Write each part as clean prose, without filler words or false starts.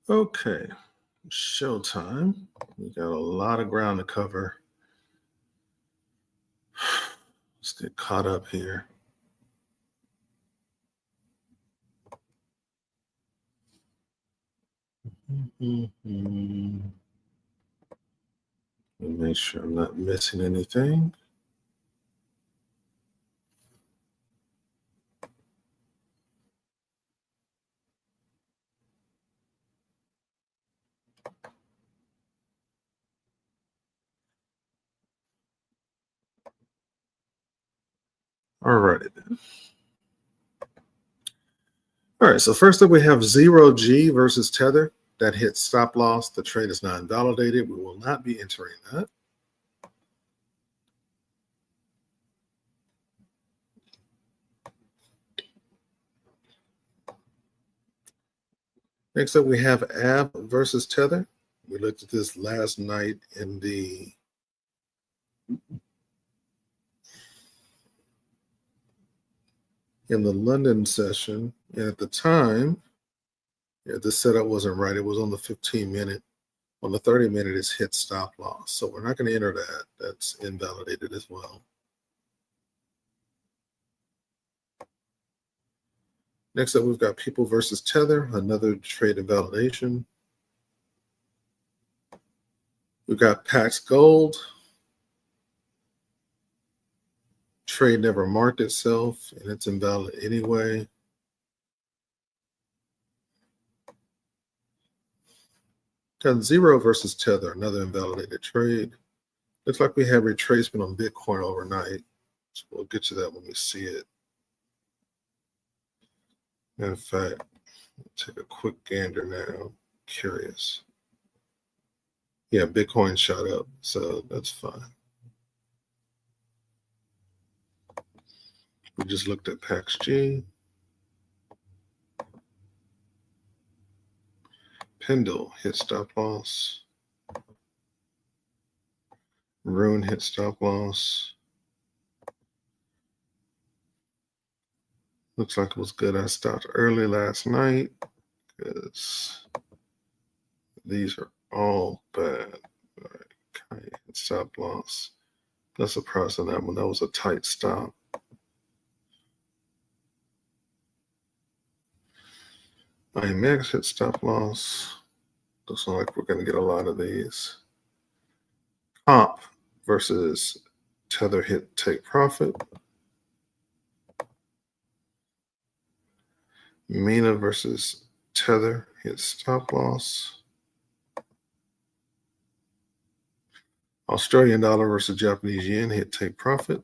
Okay, showtime. We got a lot of ground to cover. Let's get caught up here. Make sure I'm not missing anything. All righty then. All right, so first up we have 0G versus Tether. That hits stop loss. The trade is not invalidated. We will not be entering that. Next up we have AB versus Tether. We looked at this last night in the London session. And at the time, the setup wasn't right. It was on the 15-minute. On the 30-minute, it's hit stop loss. So we're not going to enter that. That's invalidated as well. Next up, we've got People versus Tether, another trade invalidation. We've got Pax Gold. Trade never marked itself, and it's invalid anyway. Got Zero versus Tether, another invalidated trade. Looks like we have retracement on Bitcoin overnight. So we'll get to that when we see it. In fact, take a quick gander now. Curious. Yeah, Bitcoin shot up, so that's fine. We just looked at PaxG. Pendle hit stop loss. Rune hit stop loss. Looks like it was good. I stopped early last night because these are all bad. All right, okay, hit stop loss. No surprise on that one. That was a tight stop. IMX hit stop loss. Looks like we're going to get a lot of these. Comp versus Tether hit take profit. Mina versus Tether hit stop loss. Australian dollar versus Japanese yen hit take profit.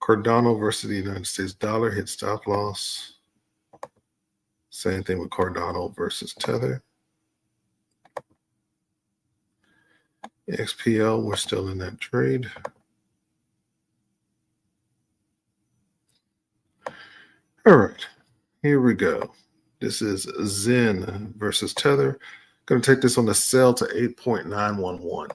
Cardano versus the United States dollar hit stop loss. Same thing with Cardano versus Tether. XPL, we're still in that trade. All right, here we go. This is Zen versus Tether. Going to take this on the sell to 8.911.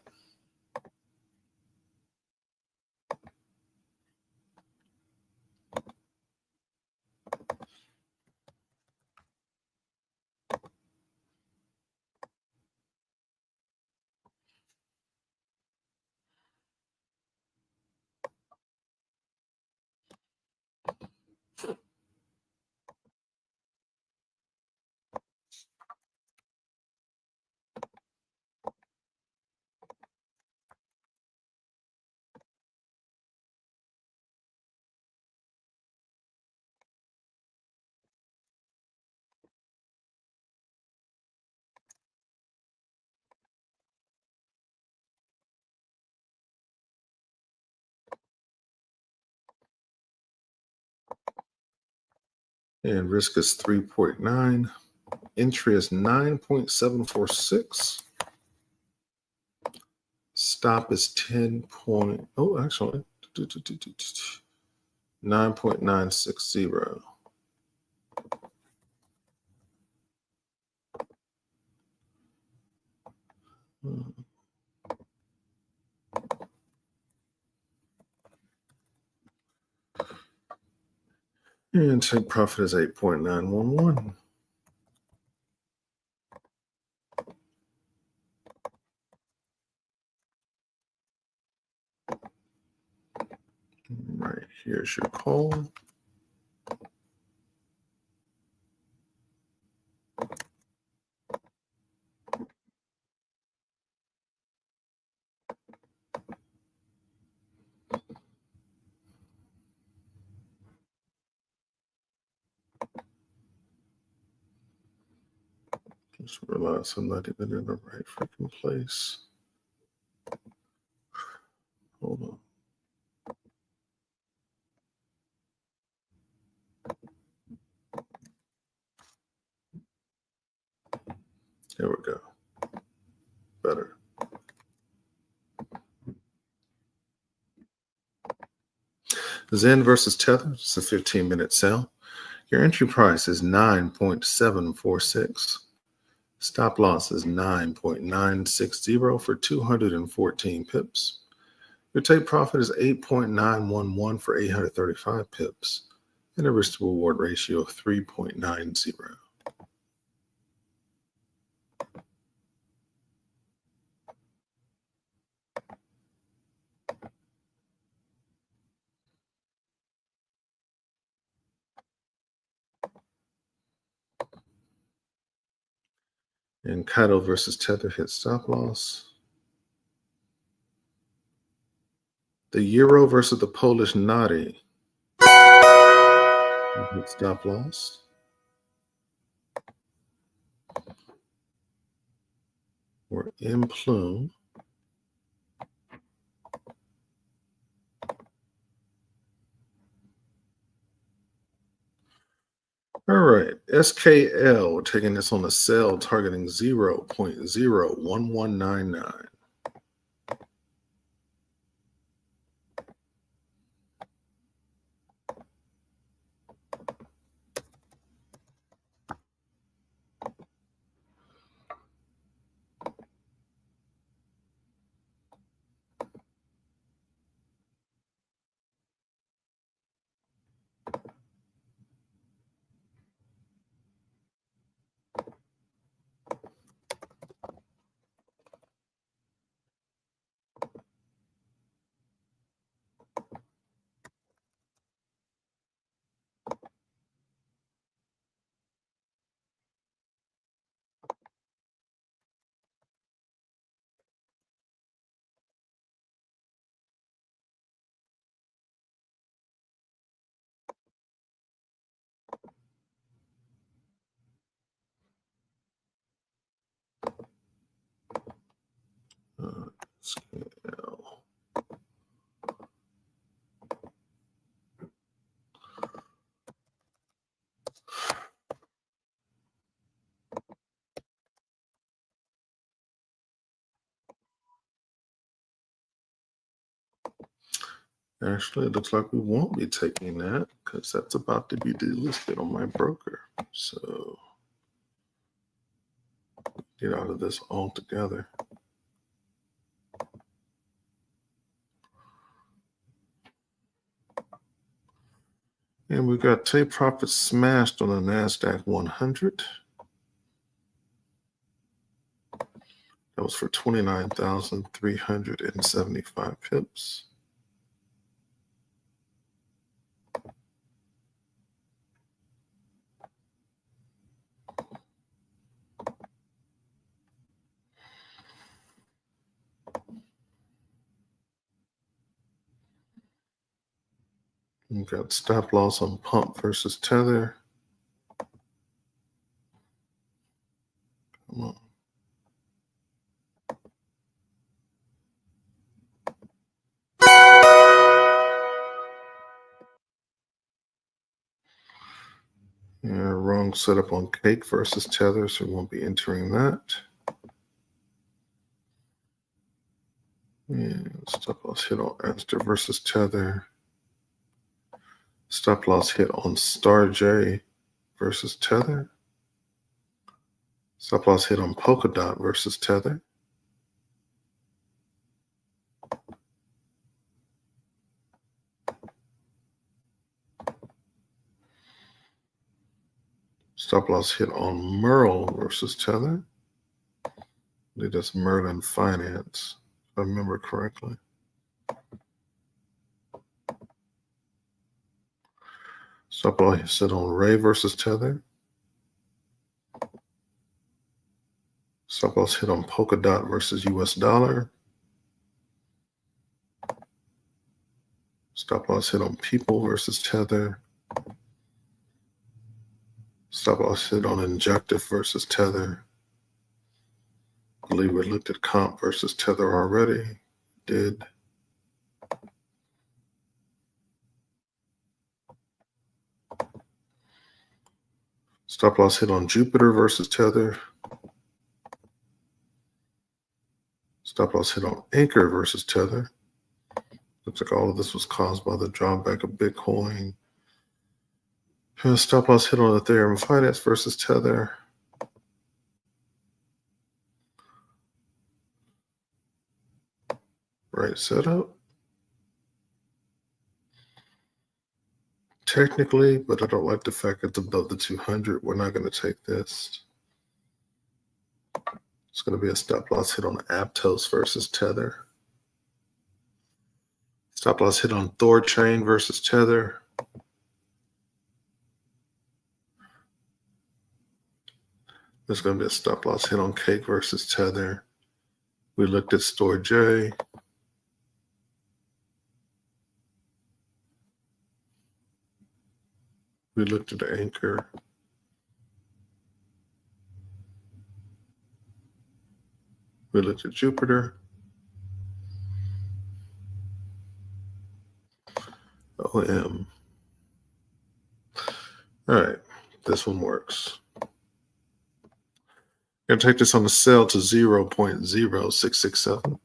And risk is 3.9. Entry is 9.746. Stop is 9.960. And take profit is 8.911. Here's your call. Just realized I'm not even in the right freaking place. Hold on. There we go. Better. Zen versus Tether. It's a 15-minute sell. Your entry price is 9.746. Stop loss is 9.960 for 214 pips. Your take profit is 8.911 for 835 pips. And a risk to reward ratio of 3.90. And Kaido versus Tether hit stop loss. The Euro versus the Polish Nati hit stop loss. We're in plume. All right, SKL, we're taking this on a sell, targeting 0.01199. SKL. Actually, it looks like we won't be taking that because that's about to be delisted on my broker. So get out of this altogether. And we got take profit smashed on the NASDAQ 100. That was for 29,375 pips. We got stop loss on pump versus tether. Come on. Yeah, wrong setup on cake versus tether, so we won't be entering that. Yeah, stop loss hit on Aster versus tether. Stop loss hit on Star J versus tether. Stop loss hit on Polkadot versus tether. Stop loss hit on Merle versus tether. I believe that's Merlin Finance, if I remember correctly. Stop loss hit on Ray versus Tether. Stop loss hit on Polkadot versus US dollar. Stop loss hit on People versus Tether. Stop loss hit on Injective versus Tether. I believe we looked at Comp versus Tether already. Did. Stop loss hit on Jupiter versus Tether. Stop loss hit on Anchor versus Tether. Looks like all of this was caused by the drawback of Bitcoin. Stop loss hit on Ethereum Finance versus Tether. Right setup. Technically, but I don't like the fact it's above the 200. We're not going to take this. It's going to be a stop loss hit on Aptos versus Tether. Stop loss hit on Thorchain versus Tether. There's going to be a stop loss hit on Cake versus Tether. We looked at Store J. We looked at Anchor. We looked at Jupiter. OM. All right, this one works. Going to take this on the sell to 0.0667.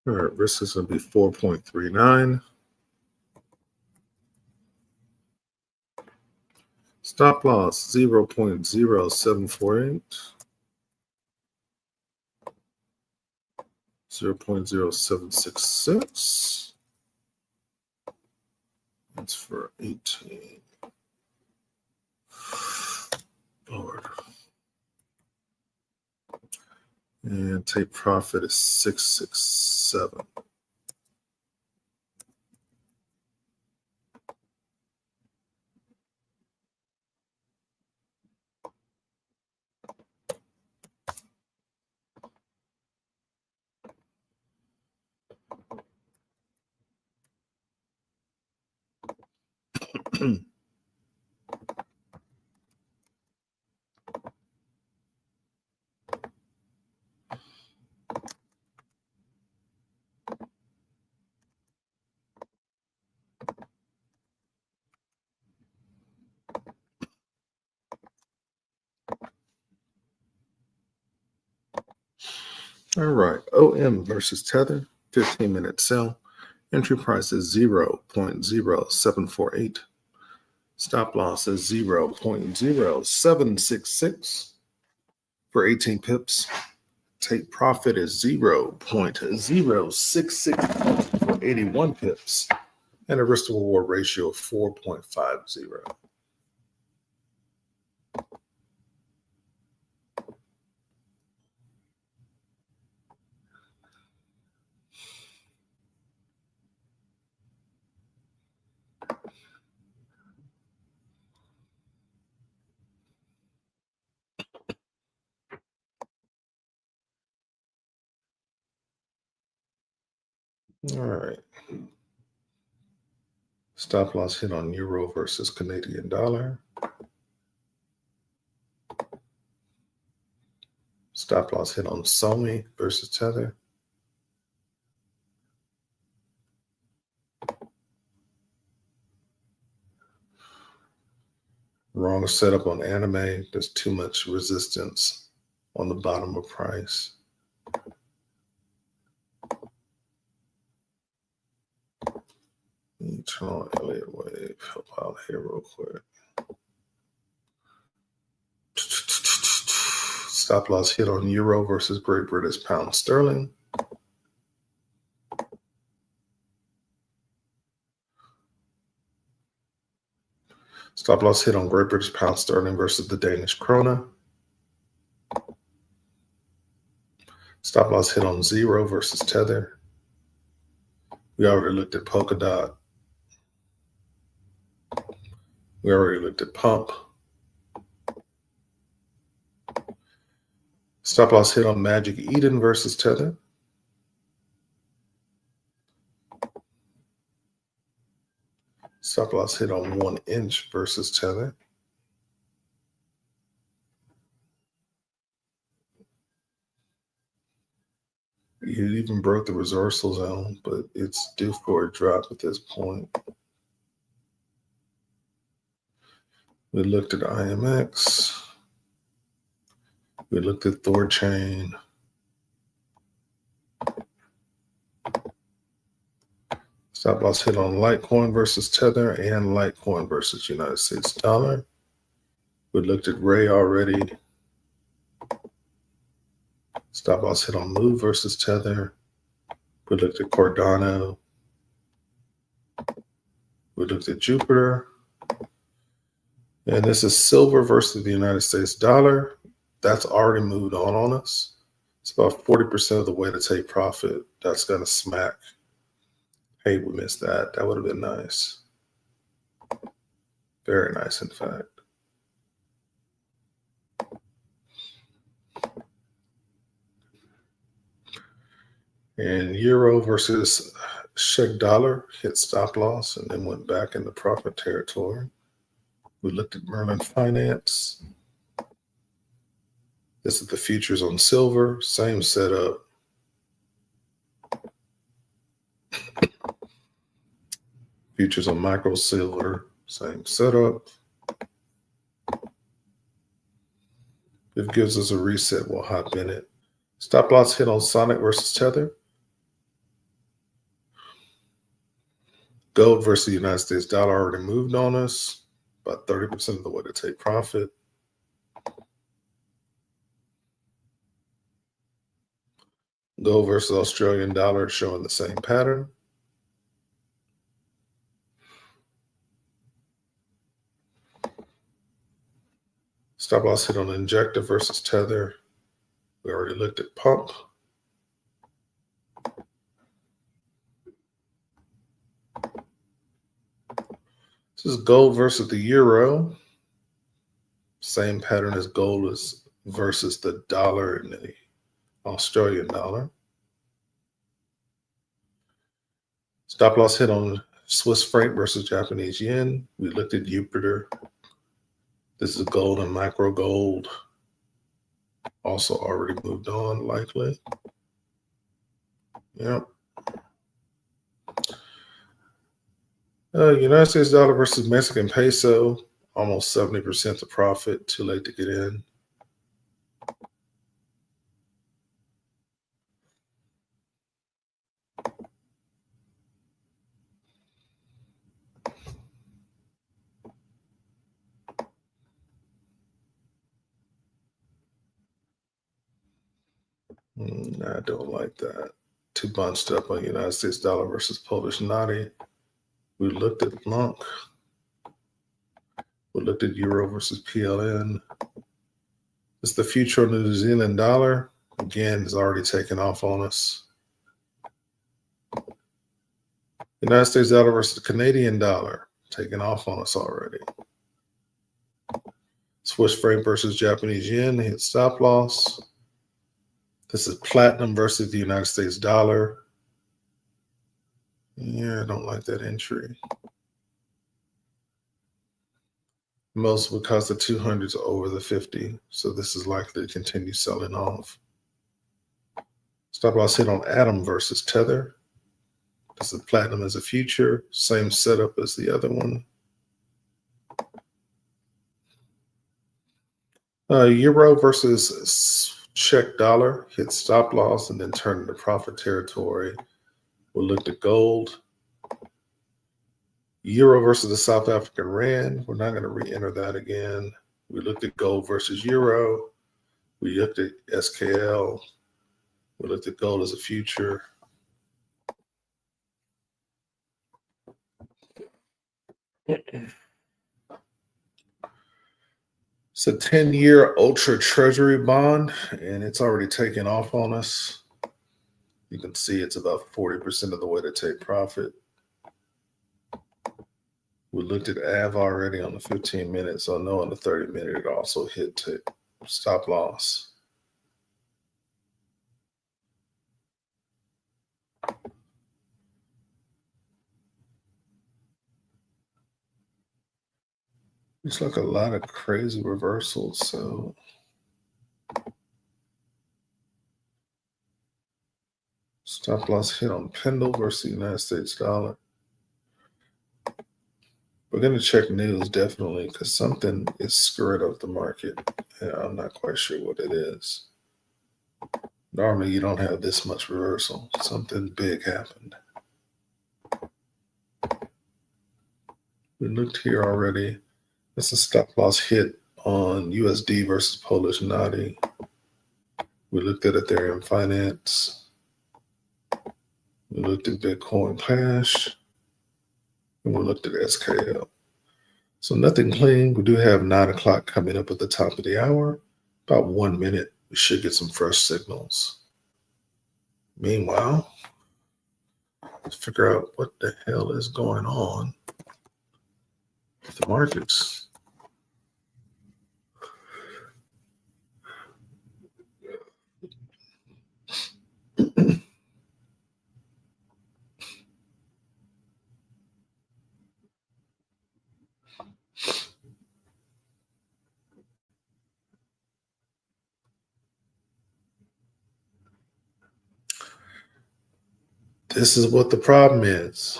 All right, risk is going to be 4.39. Stop loss 0.0748. 0.0766. That's for 18. Lord. And take profit is 667. All right, OM versus Tether, 15-minute sell. Entry price is 0.0748. Stop loss is 0.0766 for 18 pips. Take profit is 0.066 for 81 pips. And a risk to reward ratio of 4.50. All right. Stop loss hit on euro versus Canadian dollar. Stop loss hit on SOMI versus Tether. Wrong setup on anime. There's too much resistance on the bottom of price. Let me turn on Elliott Wave. Help out here real quick. Stop loss hit on euro versus Great British pound sterling. Stop loss hit on Great British pound sterling versus the Danish krona. Stop loss hit on zero versus Tether. We already looked at Polkadot. We already looked at Pump. Stop loss hit on Magic Eden versus Tether. Stop loss hit on 1 inch versus Tether. It even broke the reversal zone, but it's due for a drop at this point. We looked at IMX. We looked at Thorchain. Stop loss hit on Litecoin versus Tether and Litecoin versus United States dollar. We looked at Ray already. Stop loss hit on Move versus Tether. We looked at Cardano. We looked at Jupiter. And this is silver versus the United States dollar. That's already moved on us. It's about 40% of the way to take profit. That's going to smack. Hey, we missed that. That would have been nice. Very nice, in fact. And euro versus Czech dollar hit stop loss and then went back into profit territory. We looked at Merlin Finance. This is the futures on silver, same setup. Futures on micro silver, same setup. If it gives us a reset, we'll hop in it. Stop loss hit on Sonic versus Tether. Gold versus the United States dollar already moved on us, about 30% of the way to take profit. Gold versus Australian dollar showing the same pattern. Stop loss hit on Injector versus Tether. We already looked at Pump. This is gold versus the euro. Same pattern as gold is versus the dollar and the Australian dollar. Stop loss hit on Swiss franc versus Japanese yen. We looked at Jupiter. This is gold and micro gold. Also already moved on, likely. Yep. United States dollar versus Mexican peso. Almost 70% to profit. Too late to get in. I don't like that. Too bunched up on United States dollar versus Polish zloty. We looked at LUNC. We looked at euro versus PLN. It's the future of the New Zealand dollar. Again, it's already taken off on us. United States dollar versus Canadian dollar. Taken off on us already. Swiss franc versus Japanese yen. Hit stop loss. This is platinum versus the United States dollar. Yeah, I don't like that entry. Most because the 200's over the 50. So this is likely to continue selling off. Stop loss hit on Atom versus Tether. This is platinum as a future. Same setup as the other one. Euro versus Czech dollar. Hit stop loss and then turn into profit territory. We'll look at gold. Euro versus the South African Rand. We're not going to re-enter that again. We looked at gold versus Euro. We looked at SKL. We looked at gold as a future. It's a 10-year Ultra Treasury bond, and it's already taken off on us. You can see it's about 40% of the way to take profit. We looked at AV already on the 15 minutes, so no, on the 30 minute, it also hit to stop loss. Looks like a lot of crazy reversals, so stop loss hit on Pendle versus the United States dollar. We're going to check news definitely because something is screwed up the market. And I'm not quite sure what it is. Normally, you don't have this much reversal. Something big happened. We looked here already. That's a stop loss hit on USD versus Polish Nati. We looked at Ethereum Finance. We looked at Bitcoin Cash. And we looked at SKL. So nothing clean. We do have 9 o'clock coming up at the top of the hour. About 1 minute. We should get some fresh signals. Meanwhile, let's figure out what the hell is going on with the markets. This is what the problem is.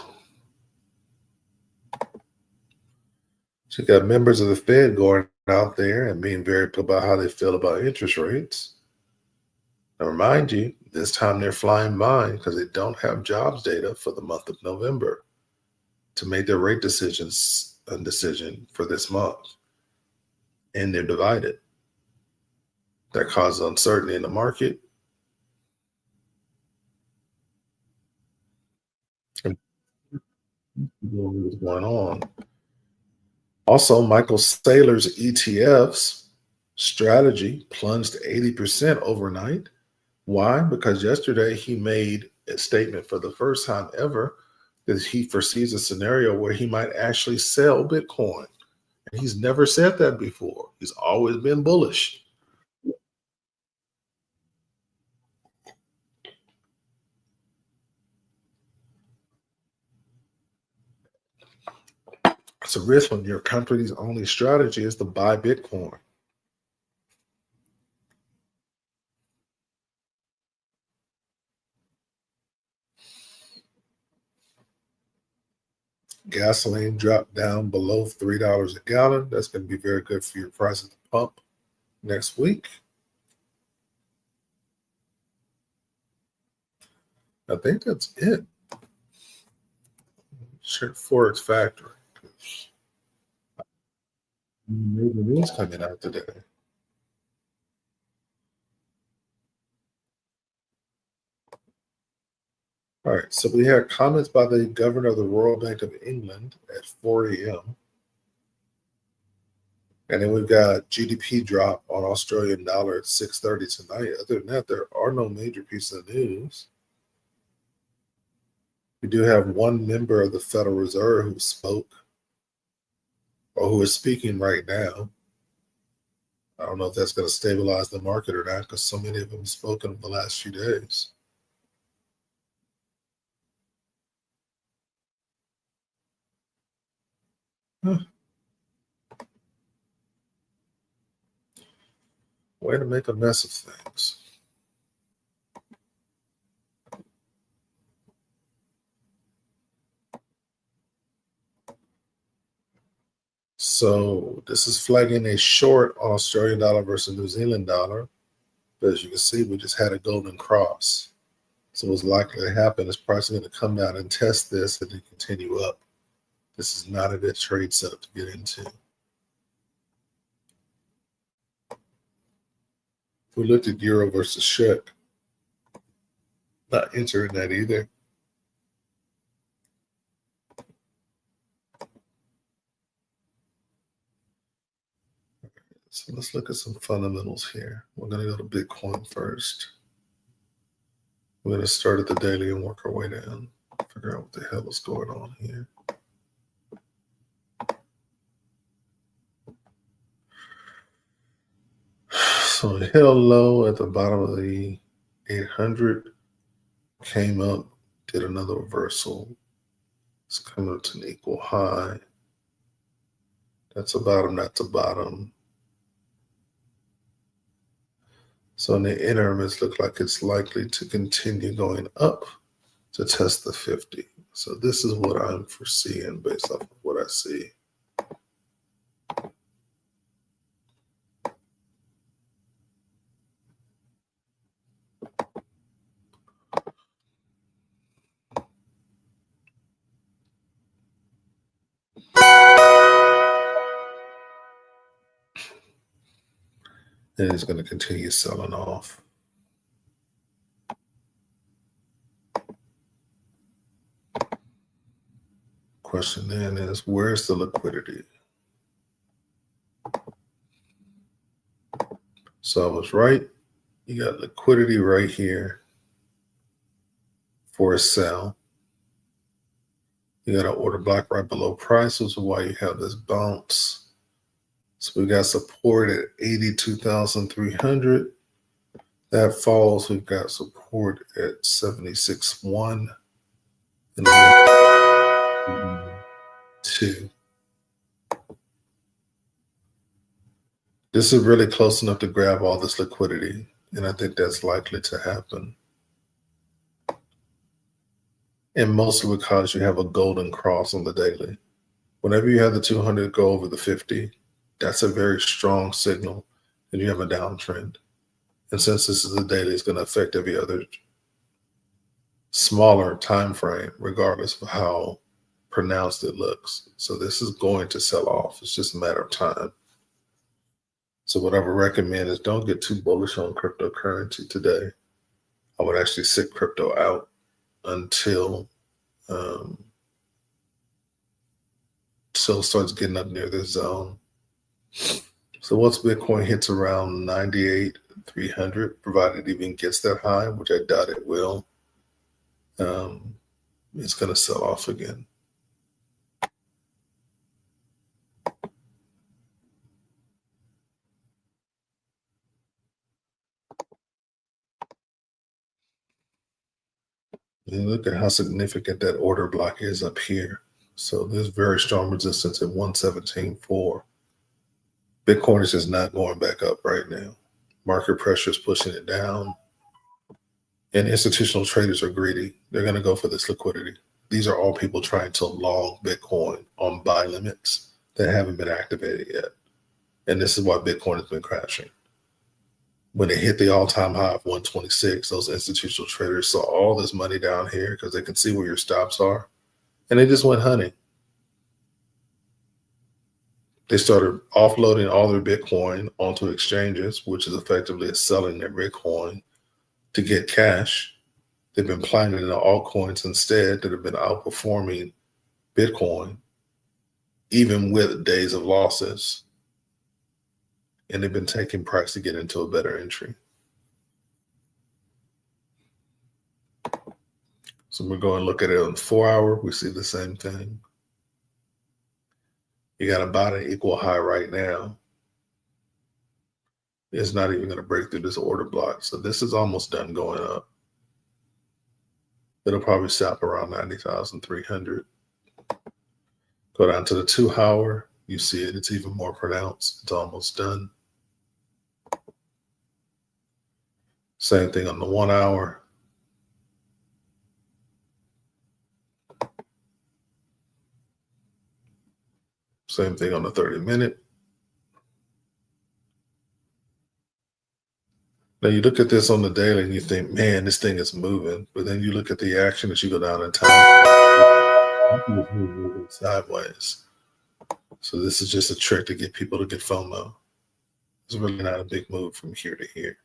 So you got members of the Fed going out there and being very clear about how they feel about interest rates. Now, remind you, this time they're flying blind because they don't have jobs data for the month of November to make their rate decision for this month. And they're divided. That causes uncertainty in the market. And what's going on. Also, Michael Saylor's ETFs strategy plunged 80% overnight. Why? Because yesterday he made a statement for the first time ever that he foresees a scenario where he might actually sell Bitcoin. And he's never said that before. He's always been bullish. It's a risk when your company's only strategy is to buy Bitcoin. Gasoline dropped down below $3 a gallon. That's going to be very good for your price at the pump next week. I think that's it. Check Forex Factory. Maybe news coming out today. All right, so we had comments by the governor of the Royal Bank of England at 4 a.m. And then we've got GDP drop on Australian dollar at 6:30 tonight. Other than that, there are no major pieces of news. We do have one member of the Federal Reserve who spoke or who is speaking right now. I don't know if that's going to stabilize the market or not because so many of them have spoken in the last few days. Way to make a mess of things. So this is flagging a short on Australian dollar versus New Zealand dollar. But as you can see, we just had a golden cross. So what's likely to happen is price is going to come down and test this and then continue up. This is not a good trade setup to get into. If we looked at euro versus shekel, not entering that either. So let's look at some fundamentals here. We're going to go to Bitcoin first. We're going to start at the daily and work our way down. Figure out what the hell is going on here. So it held low at the bottom of the 800, came up, did another reversal. It's coming up to an equal high. That's a bottom, that's a bottom. So in the interim, it looks like it's likely to continue going up to test the 50. So this is what I'm foreseeing based off of what I see. And it's going to continue selling off. Question then is, where's the liquidity? So I was right. You got liquidity right here for a sell. You got an order block right below price, which is why you have this bounce. So we got support at 82,300. That falls. We've got support at 76.1 and 2. This is really close enough to grab all this liquidity, and I think that's likely to happen. And mostly because you have a golden cross on the daily. Whenever you have the 200 go over the 50, that's a very strong signal that you have a downtrend. And since this is a daily, it's going to affect every other smaller time frame, regardless of how pronounced it looks. So this is going to sell off. It's just a matter of time. So what I would recommend is don't get too bullish on cryptocurrency today. I would actually sit crypto out until it starts getting up near this zone. So once Bitcoin hits around 98,300, provided it even gets that high, which I doubt it will, it's going to sell off again. And look at how significant that order block is up here. So there's very strong resistance at 117.4. Bitcoin is just not going back up right now. Market pressure is pushing it down. And institutional traders are greedy. They're going to go for this liquidity. These are all people trying to long Bitcoin on buy limits that haven't been activated yet. And this is why Bitcoin has been crashing. When it hit the all-time high of 126, those institutional traders saw all this money down here because they can see where your stops are. And they just went hunting. They started offloading all their Bitcoin onto exchanges, which is effectively selling their Bitcoin to get cash. They've been applying it into altcoins instead that have been outperforming Bitcoin, even with days of losses. And they've been taking price to get into a better entry. So we're going to look at it on the 4 hour. We see the same thing. You got about an equal high right now. It's not even going to break through this order block. So this is almost done going up. It'll probably stop around 90,300. Go down to the 2-hour. You see it. It's even more pronounced. It's almost done. Same thing on the 1-hour. Same thing on the 30-minute. Now you look at this on the daily and you think, man, this thing is moving. But then you look at the action as you go down in time. It's moving sideways. So this is just a trick to get people to get FOMO. It's really not a big move from here to here.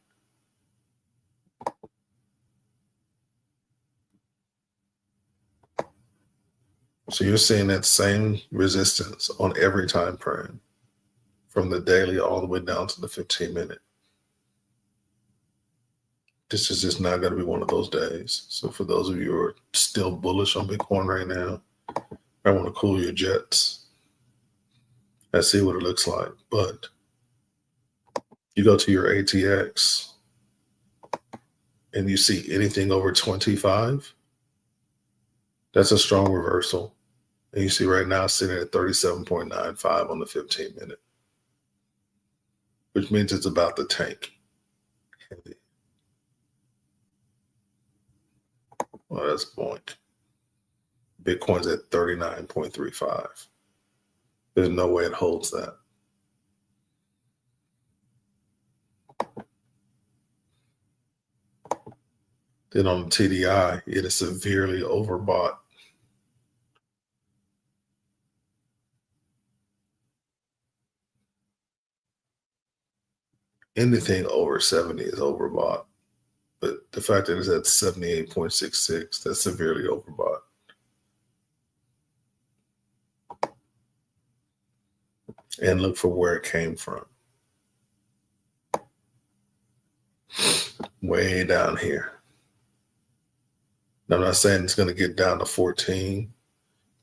So you're seeing that same resistance on every time frame, from the daily all the way down to the 15-minute. This is just not going to be one of those days. So for those of you who are still bullish on Bitcoin right now, I want to cool your jets. I see what it looks like. But you go to your ATX and you see anything over 25, that's a strong reversal. And you see right now sitting at 37.95 on the 15-minute, which means it's about to tank. Well, that's boink. Bitcoin's at 39.35. There's no way it holds that. Then on the TDI, it is severely overbought. Anything over 70 is overbought. But the fact that it's at 78.66, that's severely overbought. And look for where it came from. Way down here. Now, I'm not saying it's going to get down to 14,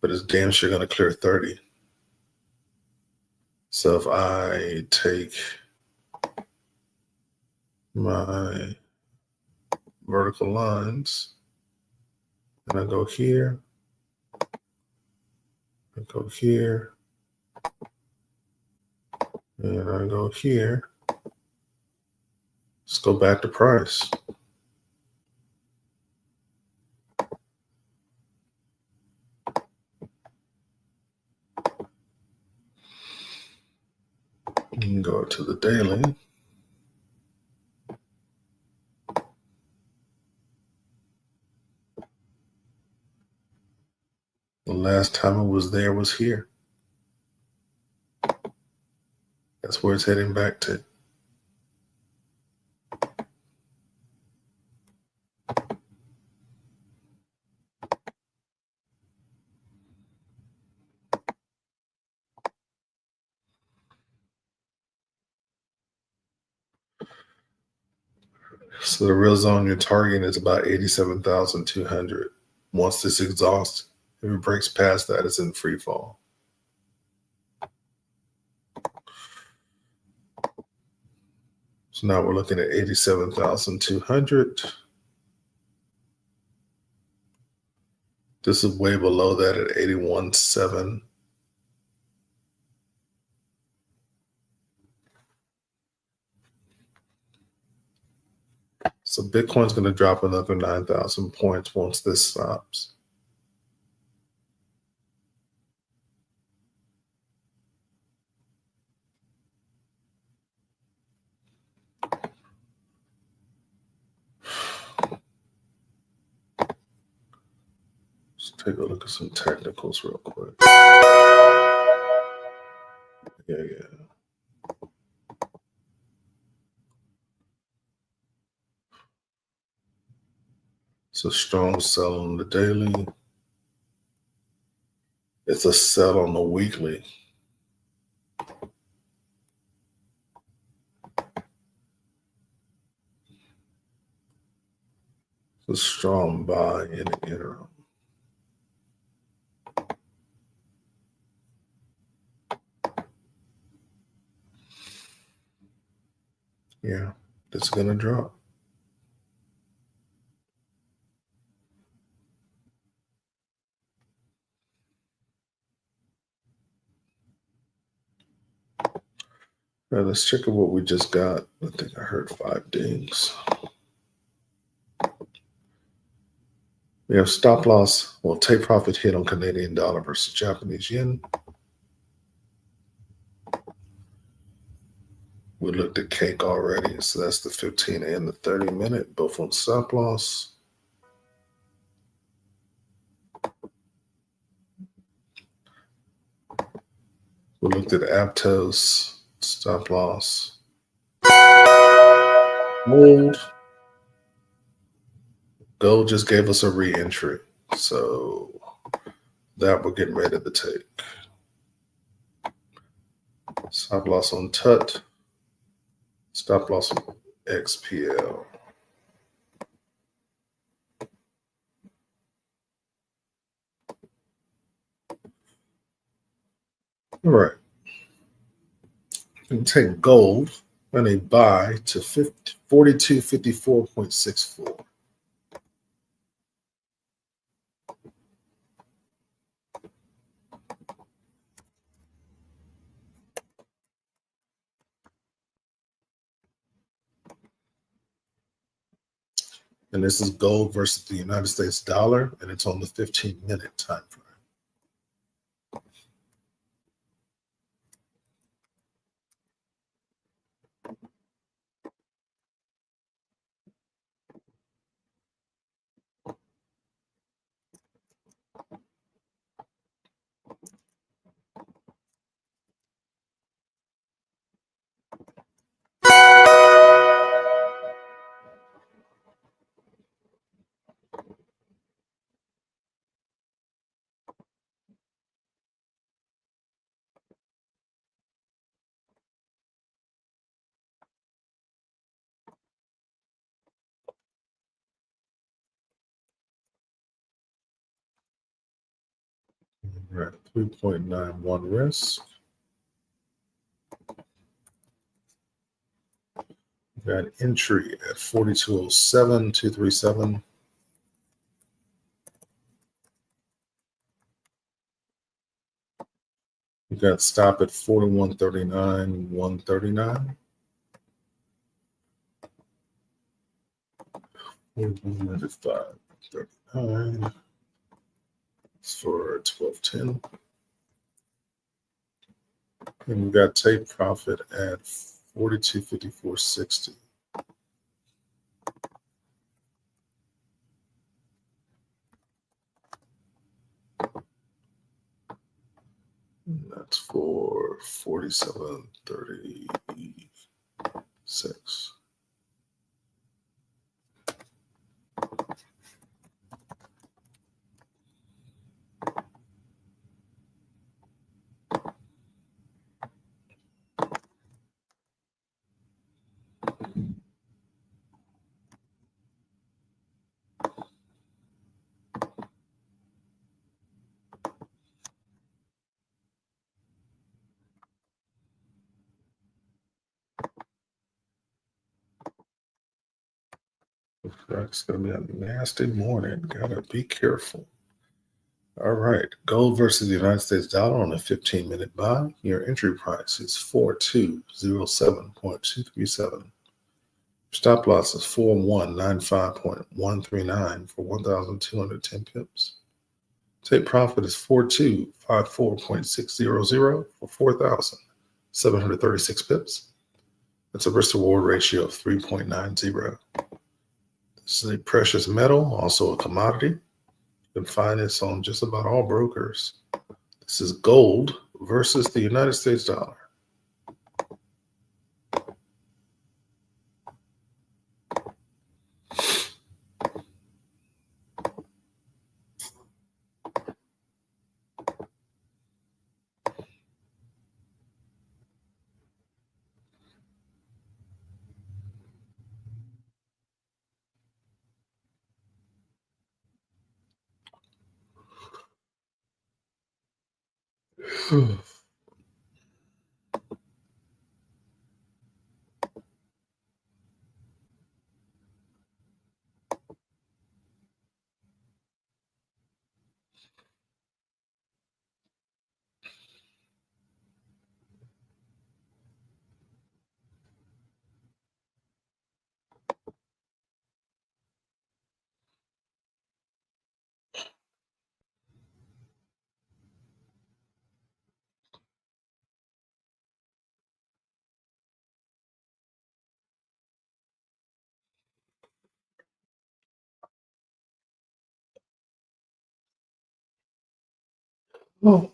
but it's damn sure going to clear 30. So if I take my vertical lines and I go here, I go here, and I go here, let's go back to price. You can go to the daily. The last time it was there was here. That's where it's heading back to. So the real zone you're targeting is about 87,200. Once this exhausts, if it breaks past that, it's in free fall. So now we're looking at 87,200. This is way below that at 81.7. So Bitcoin's going to drop another 9,000 points once this stops. Let's take a look at some technicals real quick. Yeah. It's a strong sell on the daily. It's a sell on the weekly. It's a strong buy in the interim. Yeah, it's going to drop. All right, let's check out what we just got. I think I heard 5 dings. We have stop loss, well, take profit hit on Canadian dollar versus Japanese yen. We looked at cake already, so that's the 15 and the 30 minute, both on stop loss. We looked at Aptos, stop loss. Gold just gave us a re-entry, so that we're getting ready to take. Stop loss on TUT, stop loss on XPL. All right. We can take gold and a buy to 4254.64. And this is gold versus the United States dollar, and it's on the 15-minute time frame. We're at 3.91 risk. We got entry at 4207.237. We got stop at 4139.139. 4195.39 for 1210. And we got take profit at 4254.60. That's for 47.36. It's going to be a nasty morning. Gotta be careful. All right. Gold versus the United States dollar on a 15-minute buy. Your entry price is 4207.237. Stop loss is 4195.139 for 1,210 pips. Take profit is 4254.600 for 4,736 pips. That's a risk reward ratio of 3.90. This is a precious metal, also a commodity. You can find this on just about all brokers. This is gold versus the United States dollar. Oh.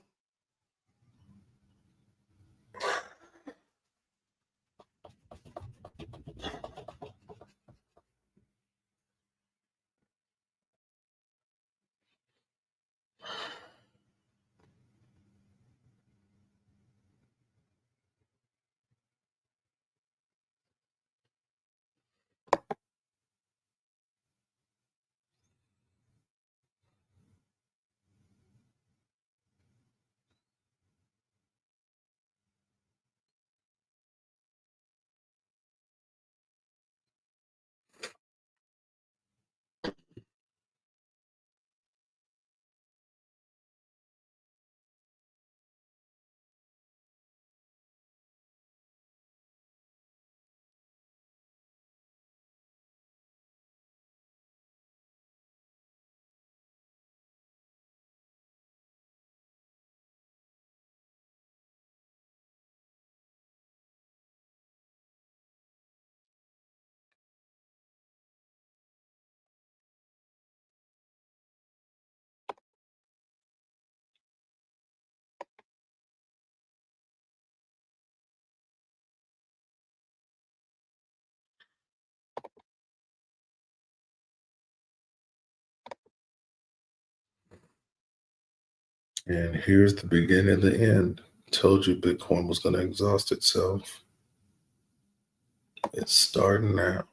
And here's the beginning of the end. Told you Bitcoin was going to exhaust itself. It's starting now.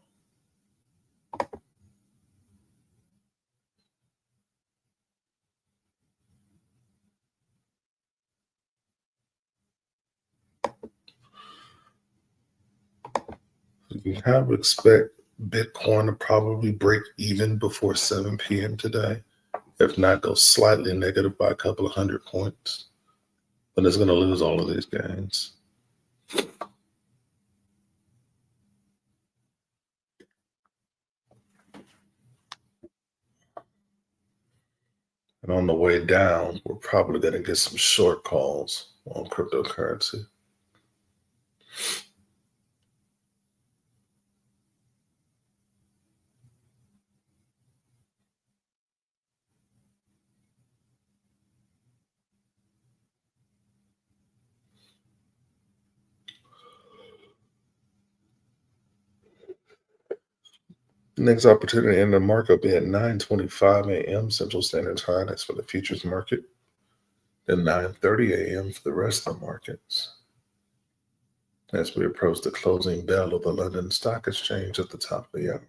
You can kind of expect Bitcoin to probably break even before 7 p.m. today. If not, go slightly negative by a couple of 100 points. But it's going to lose all of these gains. And on the way down, we're probably going to get some short calls on cryptocurrency. Next opportunity in the market will be at 9:25 a.m. Central Standard Time. That's for the futures market. Then 9:30 a.m. for the rest of the markets. As we approach the closing bell of the London Stock Exchange at the top of the hour.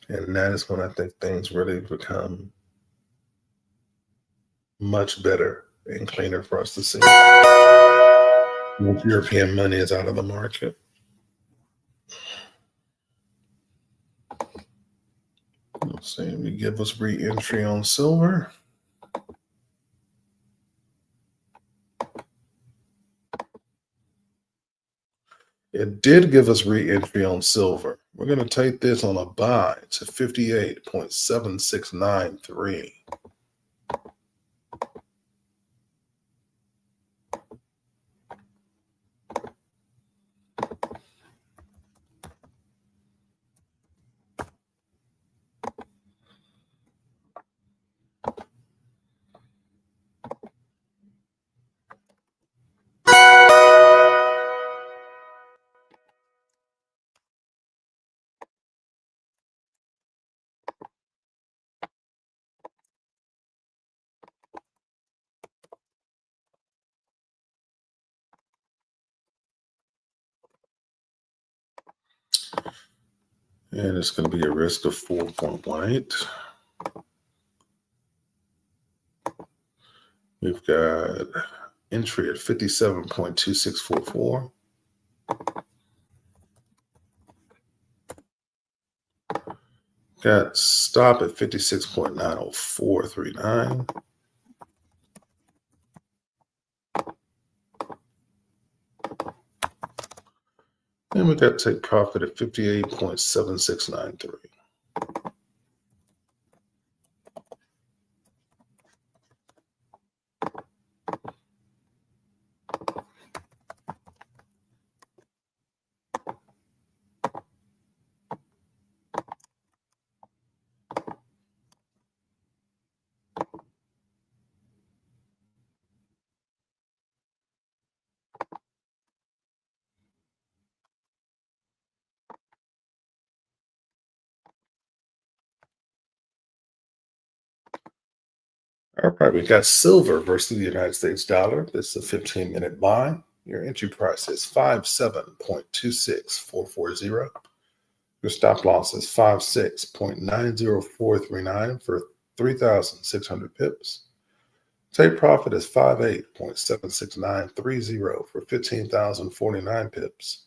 And that is when I think things really become much better and cleaner for us to see. Once European money is out of the market. Let's see, we give us re-entry on silver. It did give us re-entry on silver. We're going to take this on a buy to 58.7693. And it's going to be a risk of 4.18. We've got entry at 57.2644. Got stop at 56.90439. And we got take profit at 58.7693. All right, we got silver versus the United States dollar. This is a 15-minute buy. Your entry price is 57.26440. Your stop loss is 56.90439 for 3,600 pips. Take profit is 58.76930 for 15,049 pips.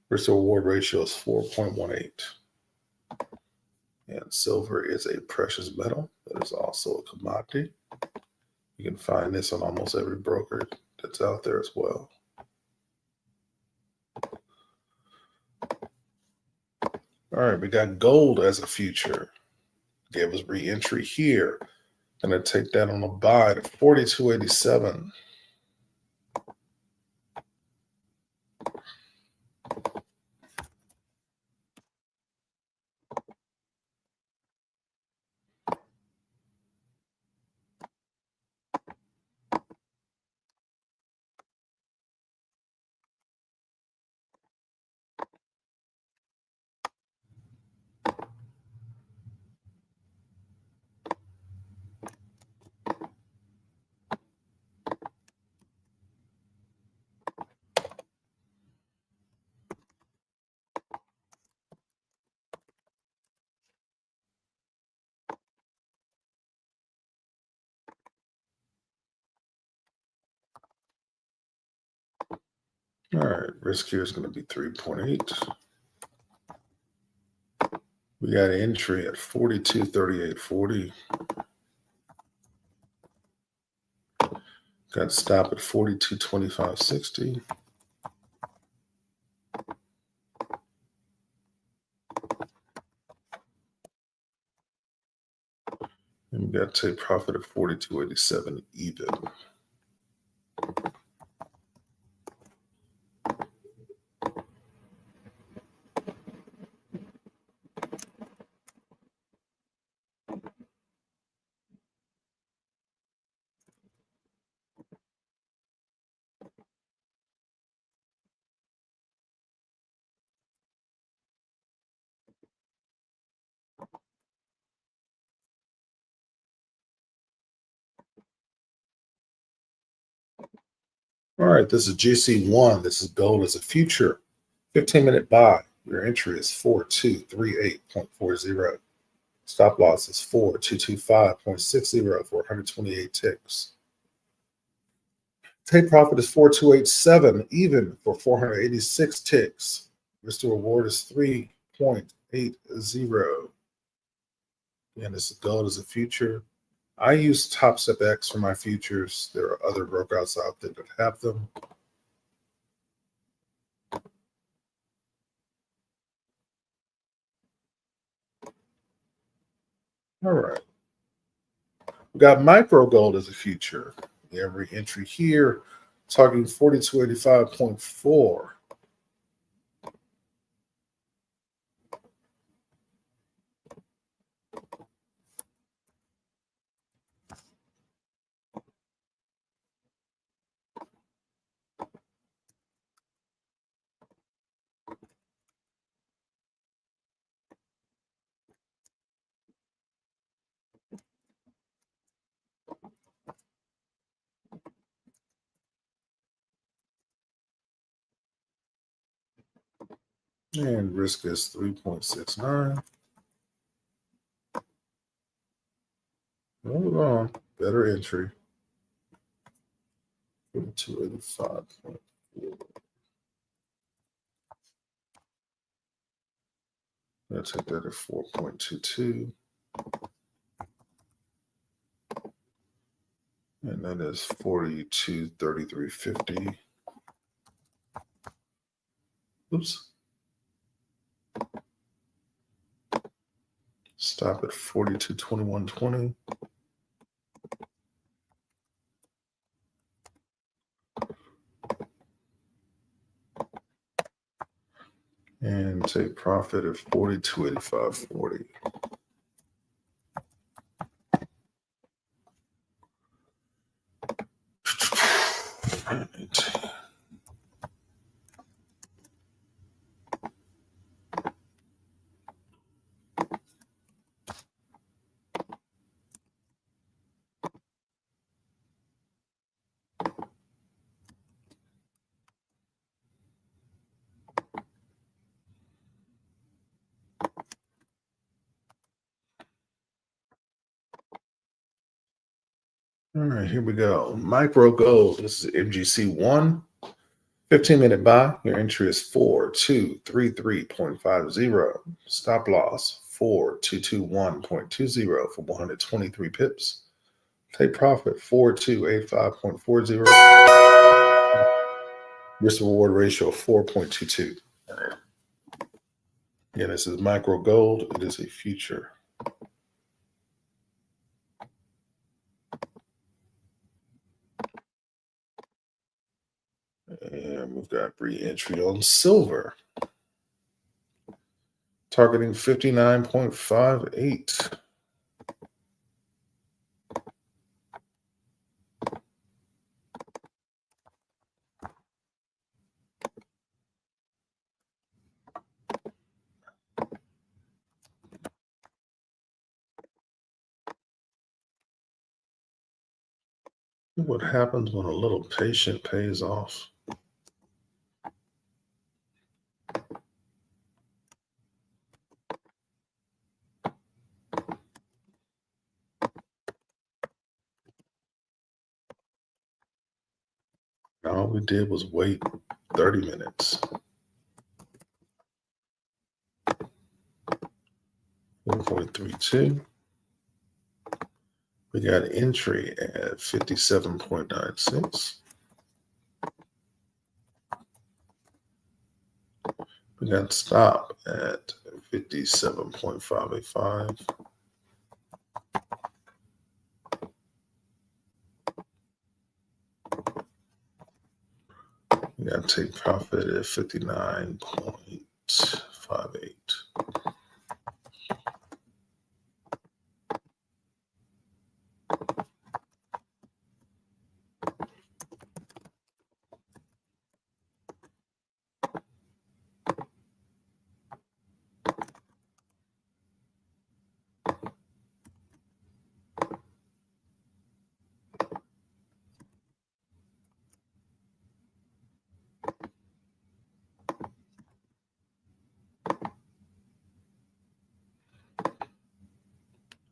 Risk to reward ratio is 4.18. And silver is a precious metal that is also a commodity. You can find this on almost every broker that's out there as well. All right, we got gold as a future. Gave us re-entry here. Gonna take that on a buy to 42.87. All right, risk here is going to be 3.8. We got an entry at 42.3840. Got stop at 42.2560. And we got to take profit at 42.87 even. All right, this is GC1. This is gold as a future. 15-minute buy. Your entry is 4238.40. Stop loss is 4225.60 for 128 ticks. Take profit is 4287 even for 486 ticks. Risk to reward is 3.80. And this is gold as a future. I use Top Step X for my futures. There are other brokers out there that have them. All right. We got micro gold as a future. Every entry here, targeting 4285.4. And risk is 3.69. Hold on. Better entry. 4285.4. I'll take that at 4.22. And that is 4233.50. Oops. Stop at 4221.20. And take profit at 4285.40. Right. All right, here we go. Micro gold. This is MGC1. 15-minute buy. Your entry is 4233.50. Stop loss 4221.20 for 123 pips. Take profit 4285.40. Risk reward ratio of 4.22. Again, this is micro gold. It is a future. And we've got re-entry on silver, targeting 59.58. What happens when a little patience pays off? All we did was wait 30 minutes. 1.32. We got entry at 57.96. We got stop at 57.585. We got take profit at 59.58.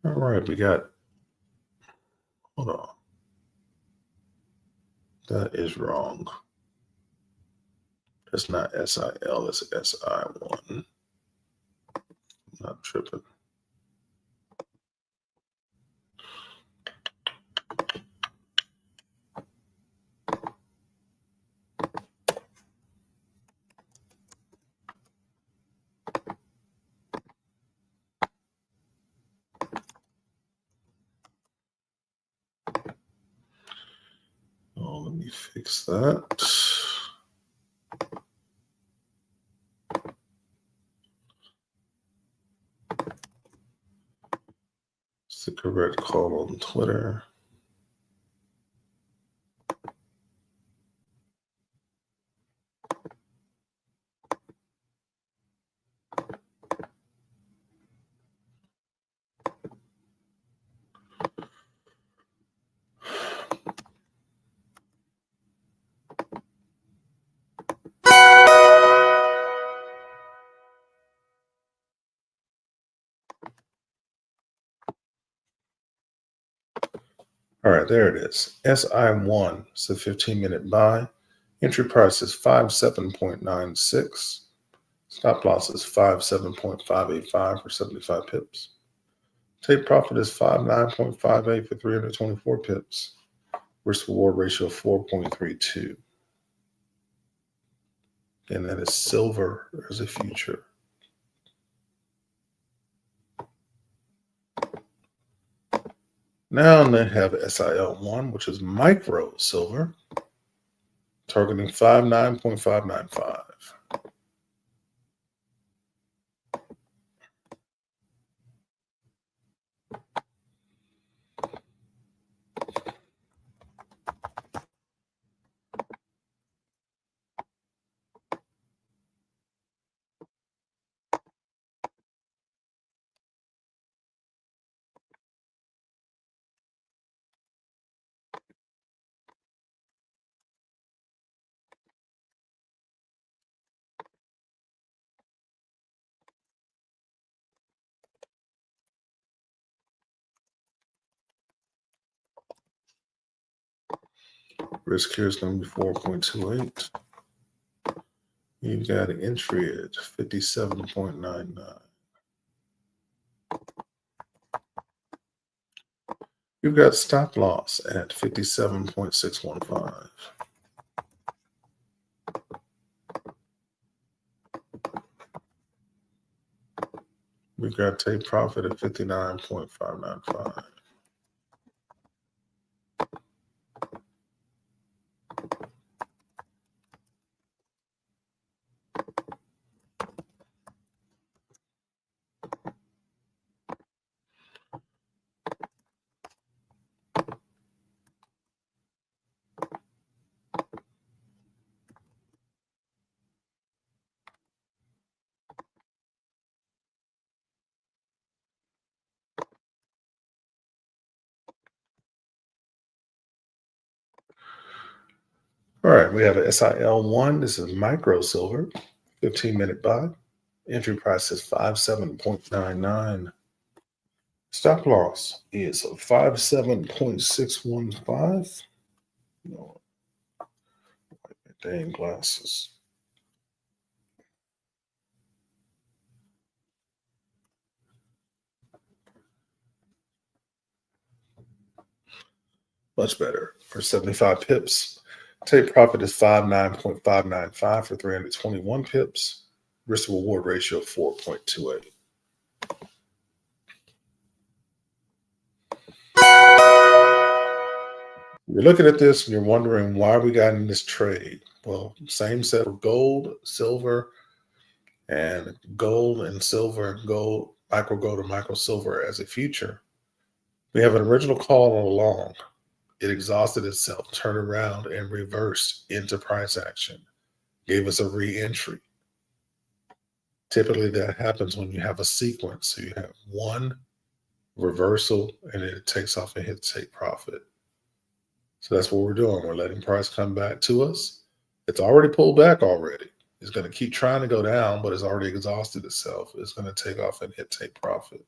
All right, we got, hold on. That is wrong. It's not SIL, it's SI1. I'm not tripping. Oh, let me fix that. It's the correct call on Twitter. All right, there it is. SI1. It's a 15-minute buy. Entry price is 57.96. Stop loss is 57.585 for 75 pips. Take profit is 59.58 for 324 pips. Risk reward ratio of 4.32. And that is silver as a future. Now they have SIL1, which is micro silver, targeting 59.595. Risk here is going to be 4.28. You've got an entry at 57.99. You've got stop loss at 57.615. We've got take profit at 59.595. All right, we have a SIL1. This is micro silver, 15-minute buy. Entry price is 57.99. Stop loss is 57.615. No, dang glasses. Much better for 75 pips. Take profit is 59.595 for 321 pips. Risk to reward ratio of 4.28. You're looking at this and you're wondering why we got in this trade. Well, same set of gold, silver, and silver, micro gold or micro silver as a future. We have an original call all along. It exhausted itself, turned around, and reversed into price action. Gave us a re-entry. Typically, that happens when you have a sequence. So you have one reversal, and then it takes off and hits take profit. So that's what we're doing. We're letting price come back to us. It's already pulled back already. It's going to keep trying to go down, but it's already exhausted itself. It's going to take off and hit take profit.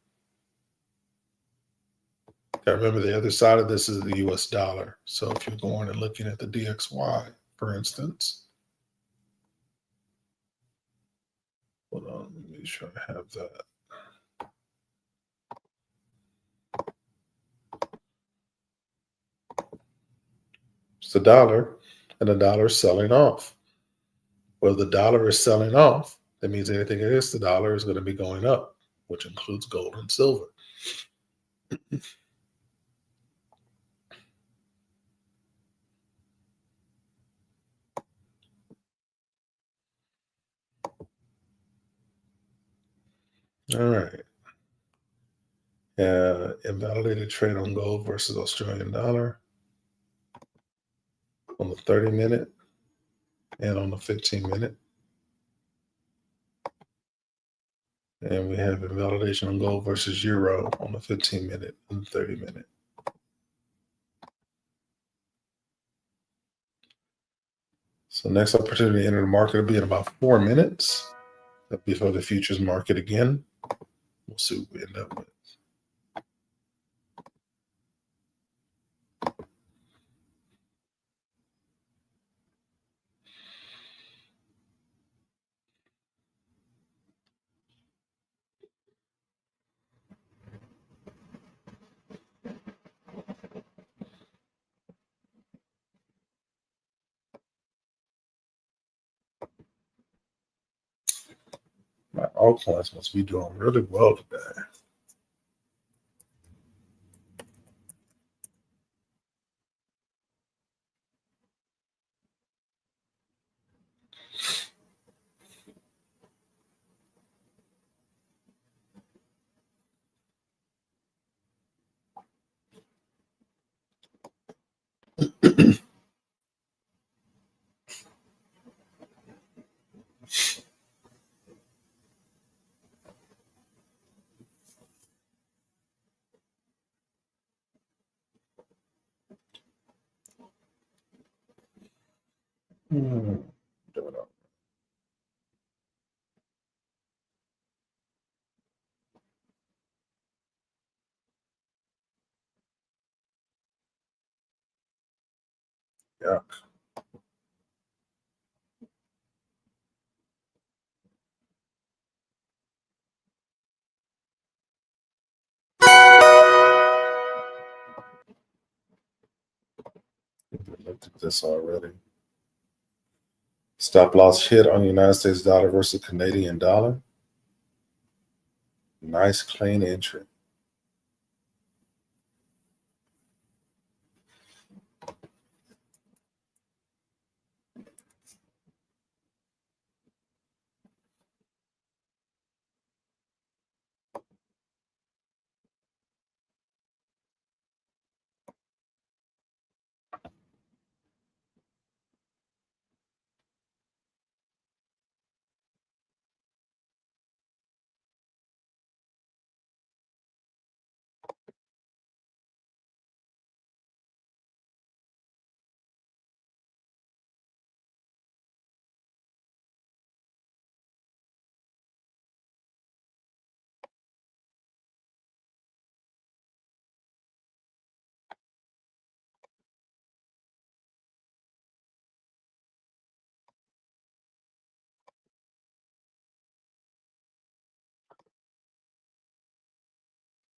Now remember, the other side of this is the US dollar. So if you're going and looking at the DXY, for instance, hold on, let me make sure I have that. It's the dollar, and the dollar is selling off. Well, the dollar is selling off. That means anything against the dollar is going to be going up, which includes gold and silver. All right. Invalidated trade on gold versus Australian dollar on the 30-minute and on the 15-minute. And we have invalidation on gold versus euro on the 15-minute and the 30-minute. So next opportunity to enter the market will be in about 4 minutes before the futures market again. We'll see what we end up with. My altcoins must be doing really well today. Doing up. Yuck. We looked at this already. Stop loss hit on United States dollar versus Canadian dollar. Nice clean entry.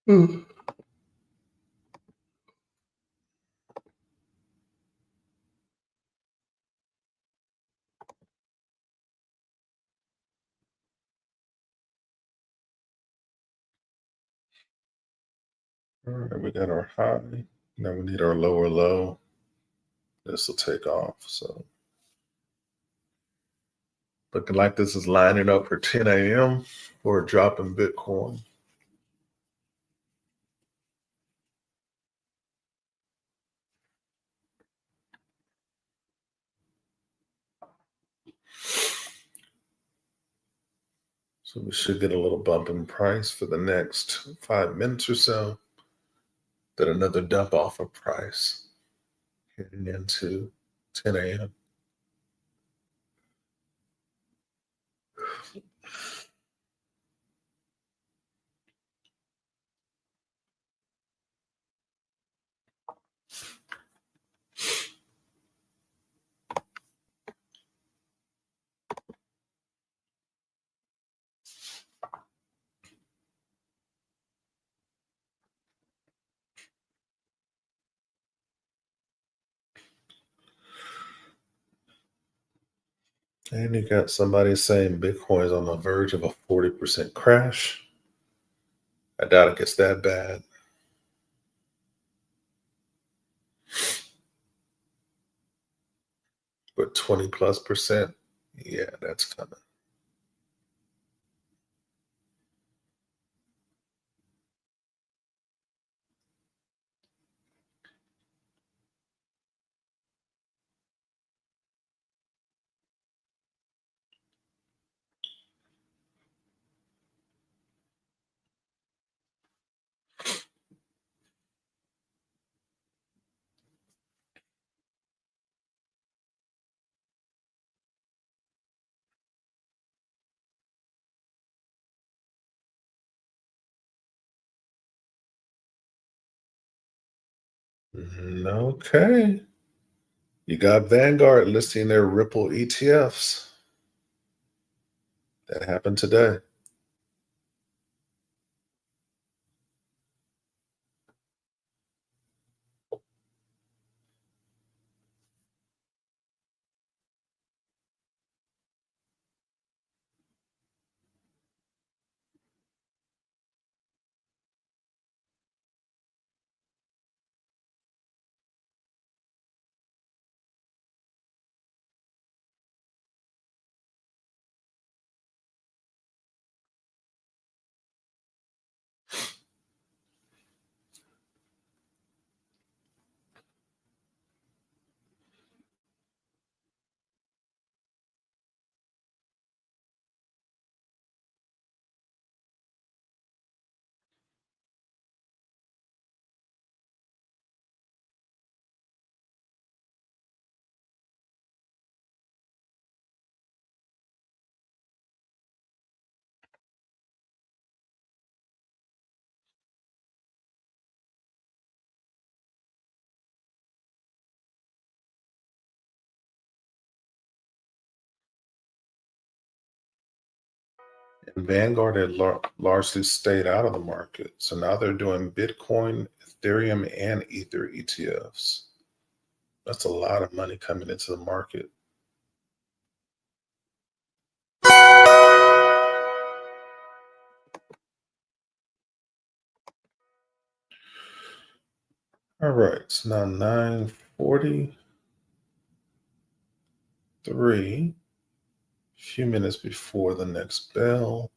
Mm. All right, we got our high. Now we need our lower low. This will take off. So looking like this is lining up for 10 a.m. for a drop in Bitcoin. So we should get a little bump in price for the next 5 minutes or so. Then another dump off of price heading into 10 a.m. And you got somebody saying Bitcoin's on the verge of a 40% crash. I doubt it gets that bad. But 20+%, yeah, that's coming. Okay. You got Vanguard listing their Ripple ETFs. That happened today. And Vanguard had largely stayed out of the market. So now they're doing Bitcoin, Ethereum, and Ether ETFs. That's a lot of money coming into the market. All right, it's now 9:43, a few minutes before the next bell.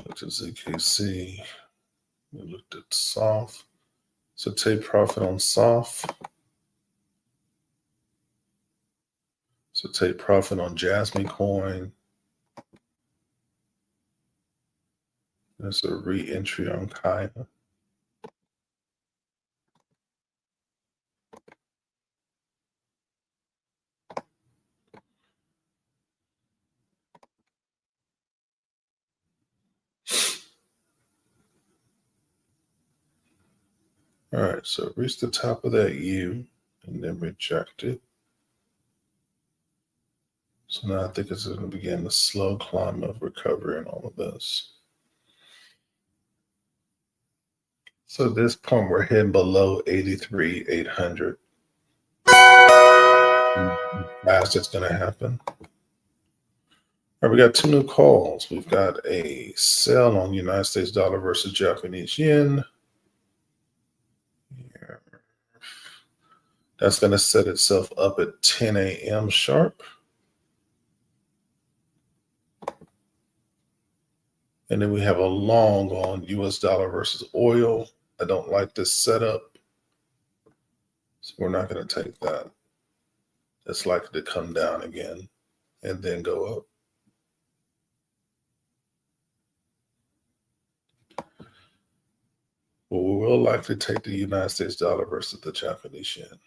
Looked at ZKC. We looked at SOF. So take profit on SOF. So take profit on Jasmine Coin. There's a re-entry on Kaya. All right, so reach the top of that U and then reject it. So now I think it's going to begin the slow climb of recovery and all of this. So at this point, we're heading below 83,800. Fast it's going to happen. All right, we got two new calls. We've got a sell on United States dollar versus Japanese yen. That's going to set itself up at 10 a.m. sharp. And then we have a long on US dollar versus oil. I don't like this setup, so we're not going to take that. It's likely to come down again and then go up. But we will likely take the United States dollar versus the Japanese yen.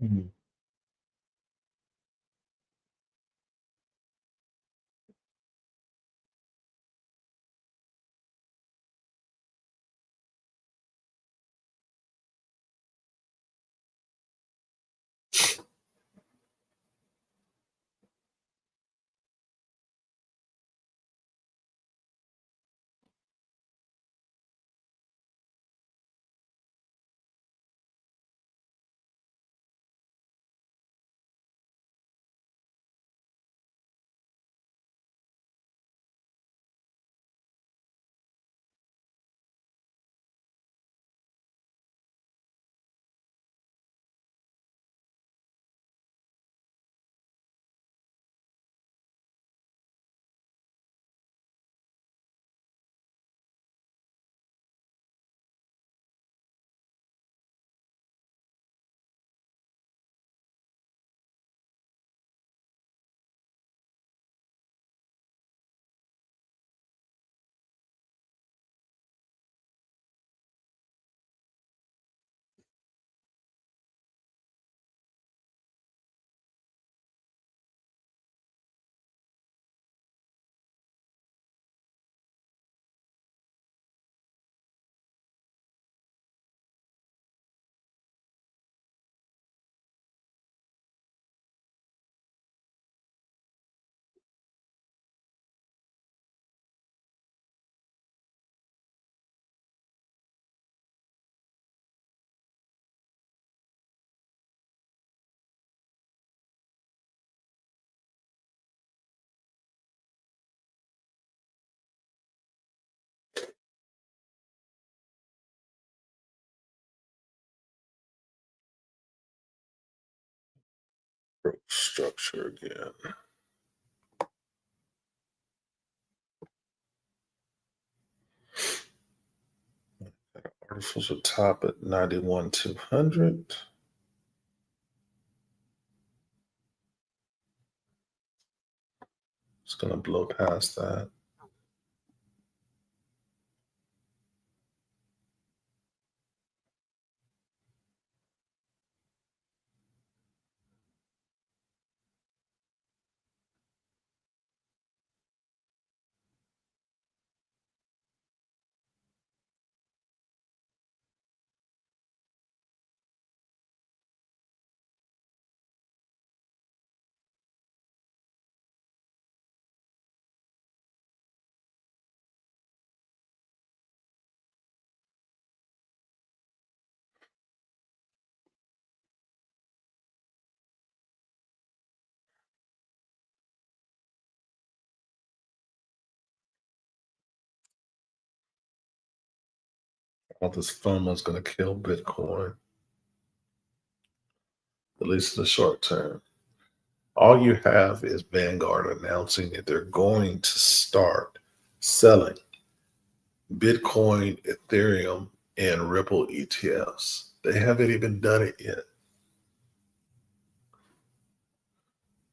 Mhm. Structure again. Artificial top at 91,200. It's going to blow past that. All this FOMO is going to kill Bitcoin, at least in the short term. All you have is Vanguard announcing that they're going to start selling Bitcoin, Ethereum, and Ripple ETFs. They haven't even done it yet.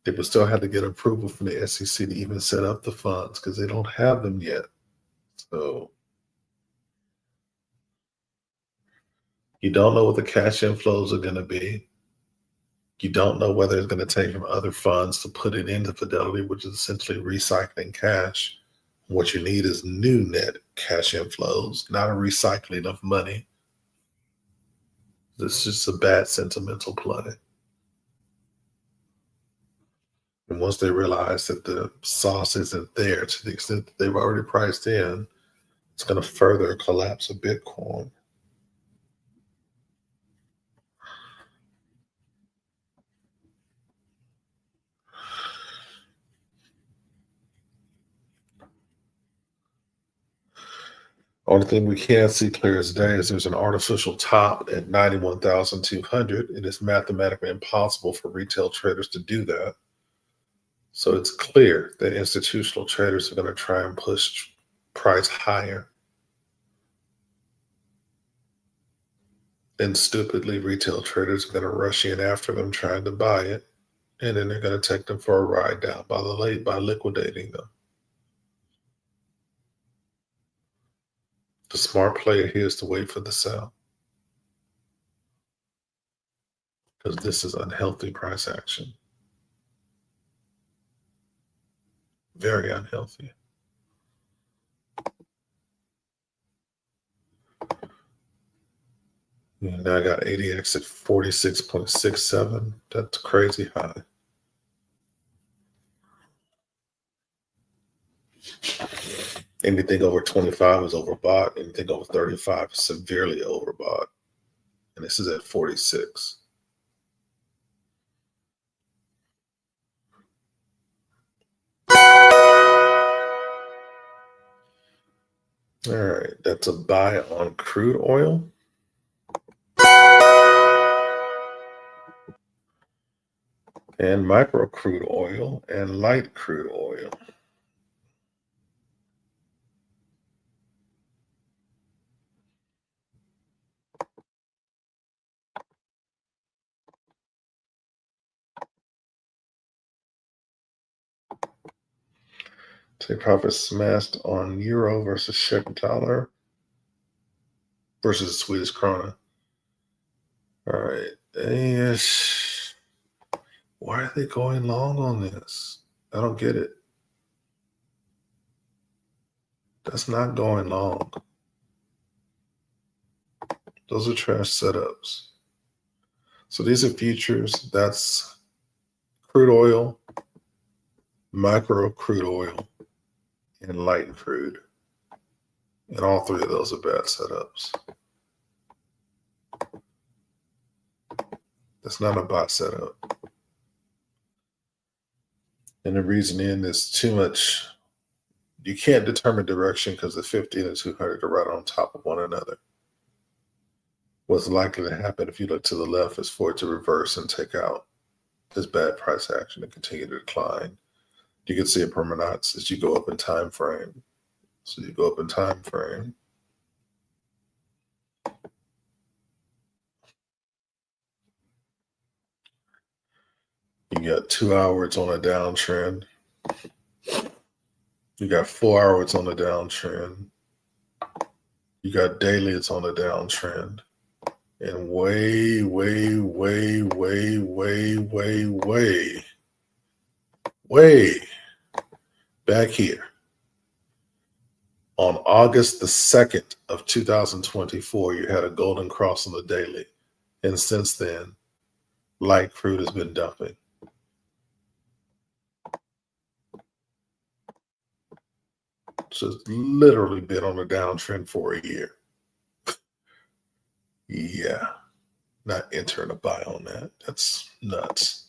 They would still have to get approval from the SEC to even set up the funds because they don't have them yet. So you don't know what the cash inflows are going to be. You don't know whether it's going to take from other funds to put it into Fidelity, which is essentially recycling cash. What you need is new net cash inflows, not a recycling of money. This is just a bad sentimental play. And once they realize that the sauce isn't there to the extent that they've already priced in, it's going to further collapse of Bitcoin. Only thing we can see clear as day is there's an artificial top at 91,200. It is mathematically impossible for retail traders to do that. So it's clear that institutional traders are going to try and push price higher. And stupidly, retail traders are going to rush in after them trying to buy it. And then they're going to take them for a ride down by the late by liquidating them. The smart player here is to wait for the sell. because this is unhealthy price action. Very unhealthy. And now I got ADX at 46.67. That's crazy high. Anything over 25 is overbought. Anything over 35 is severely overbought. And this is at 46. All right, that's a buy on crude oil. And micro crude oil and light crude oil. Take profit smashed on euro versus Czech dollar versus Swedish krona. All right. Yes. Why are they going long on this? I don't get it. That's not going long. Those are trash setups. So these are futures. That's crude oil, micro crude oil, and light crude. And all three of those are bad setups. That's not a bot setup. And the reason is too much. You can't determine direction because the 50 and the 200 are right on top of one another. What's likely to happen if you look to the left is for it to reverse and take out this bad price action and continue to decline. You can see it permanence as you go up in time frame. So you go up in time frame. You got 2 hours on a downtrend. You got 4 hours on a downtrend. You got daily, it's on a downtrend. And way back here on August the 2nd of 2024, you had a golden cross on the daily. And since then, light crude has been dumping. So it's literally been on a downtrend for a year. Yeah, not entering a buy on that. That's nuts.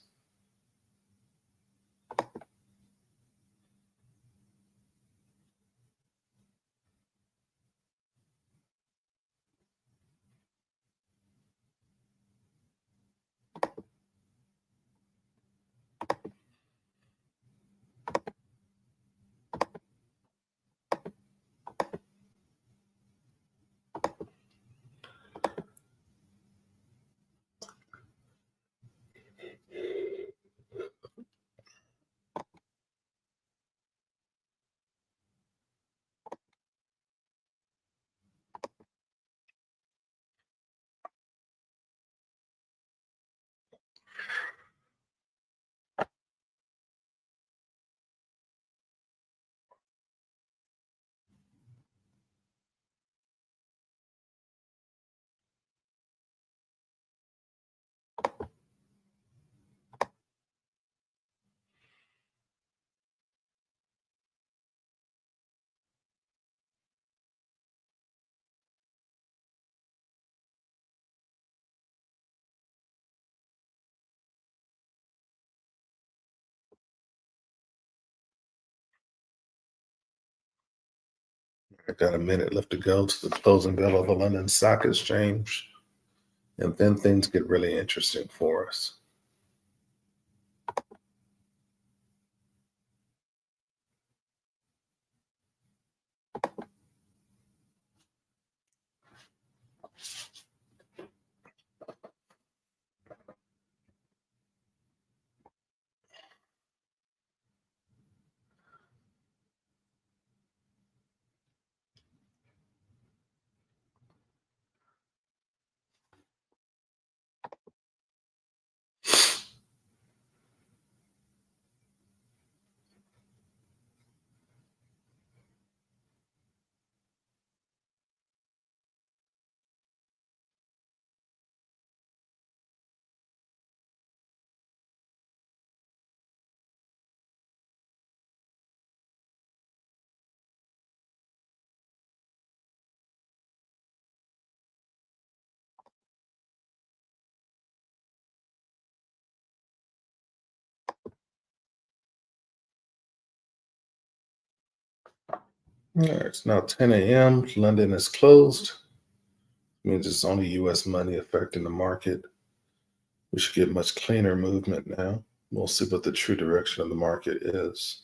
I got a minute left to go to the closing bell of the London Stock Exchange. And then things get really interesting for us. All right, it's now 10 a.m. London is closed. Means it's only U.S. money affecting the market. We should get much cleaner movement now. We'll see what the true direction of the market is.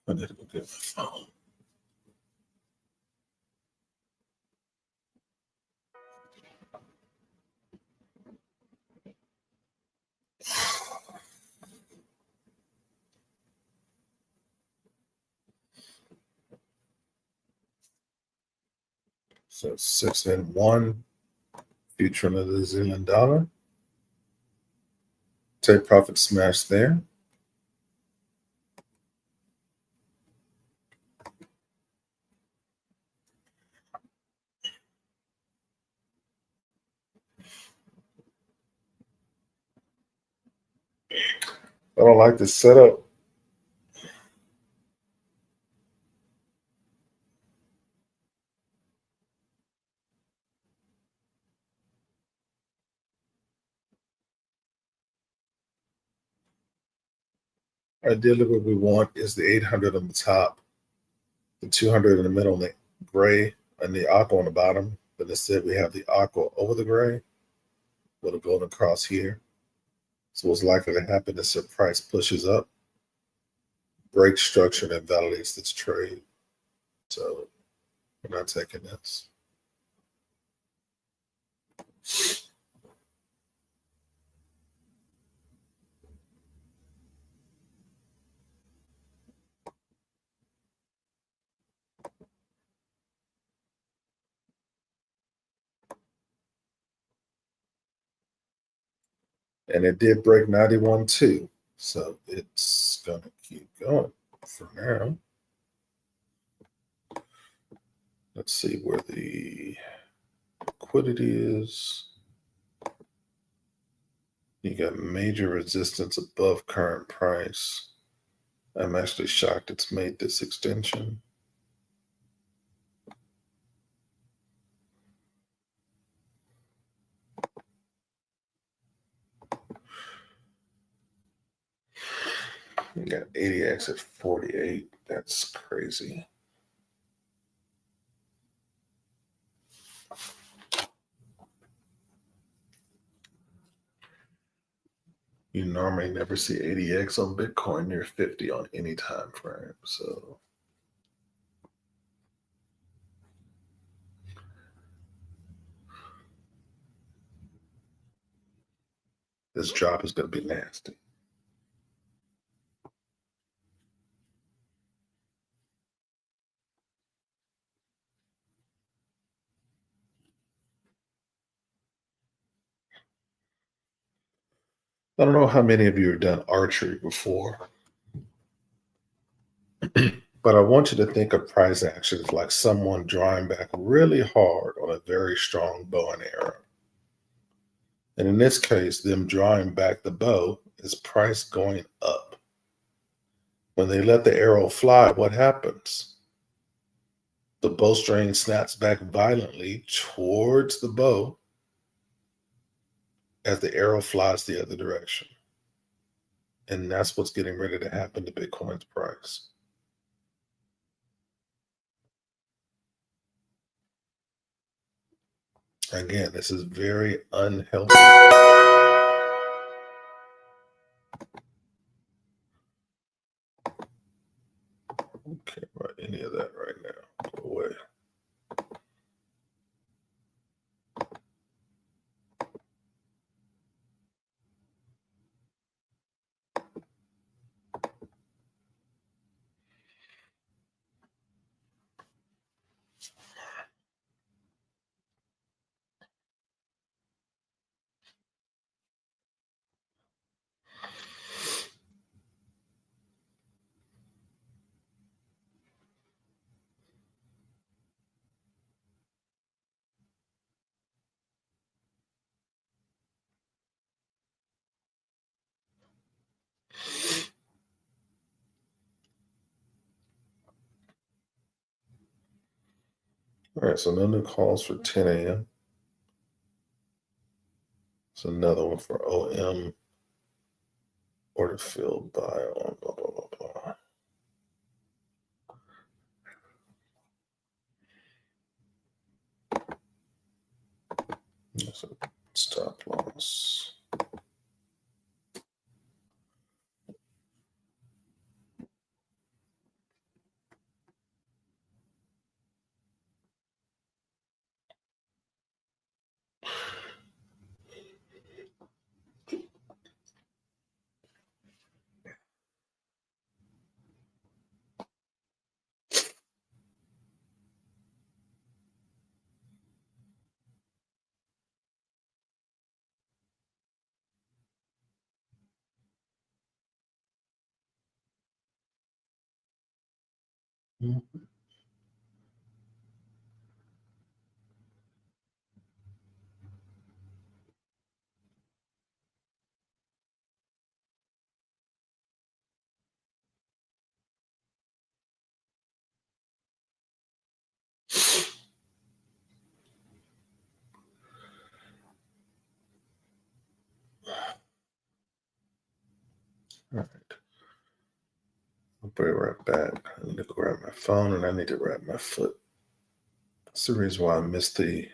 I need to go get my phone. So 6 and 1, future of the New Zealand dollar. Take profit smash there. I don't like this setup. Ideally, what we want is the 800 on the top, the 200 in the middle, and the gray, and the aqua on the bottom. But instead, we have the aqua over the gray with a golden cross here. So what's likely to happen is the price pushes up, breaks structure, and invalidates this trade. So we're not taking this. And it did break 91 too. So it's going to keep going for now. Let's see where the liquidity is. You got major resistance above current price. I'm actually shocked it's made this extension. You got 80x at 48. That's crazy. You normally never see 80x on Bitcoin near 50 on any time frame. So this drop is going to be nasty. I don't know how many of you have done archery before, but I want you to think of price action as like someone drawing back really hard on a very strong bow and arrow. And in this case, them drawing back the bow is price going up. When they let the arrow fly, what happens? The bowstring snaps back violently towards the bow as the arrow flies the other direction. And that's what's getting ready to happen to Bitcoin's price. Again, this is very unhealthy. Can't write any of that right now. Go away. All right, so no new calls for 10 a.m. It's another one for OM. Order filled by on blah, blah, blah, blah. That's a stop loss. Mhm. All right. I'll be right back. I need to grab my phone and I need to grab my foot. That's the reason why I missed the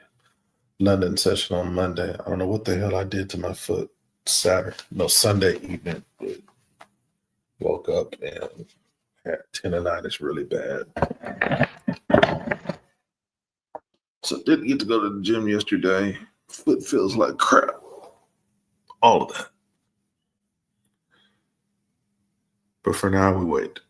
London session on Monday. I don't know what the hell I did to my foot Sunday evening. But woke up and had tendonitis really bad. So didn't get to go to the gym yesterday. Foot feels like crap. All of that. But for now, we wait.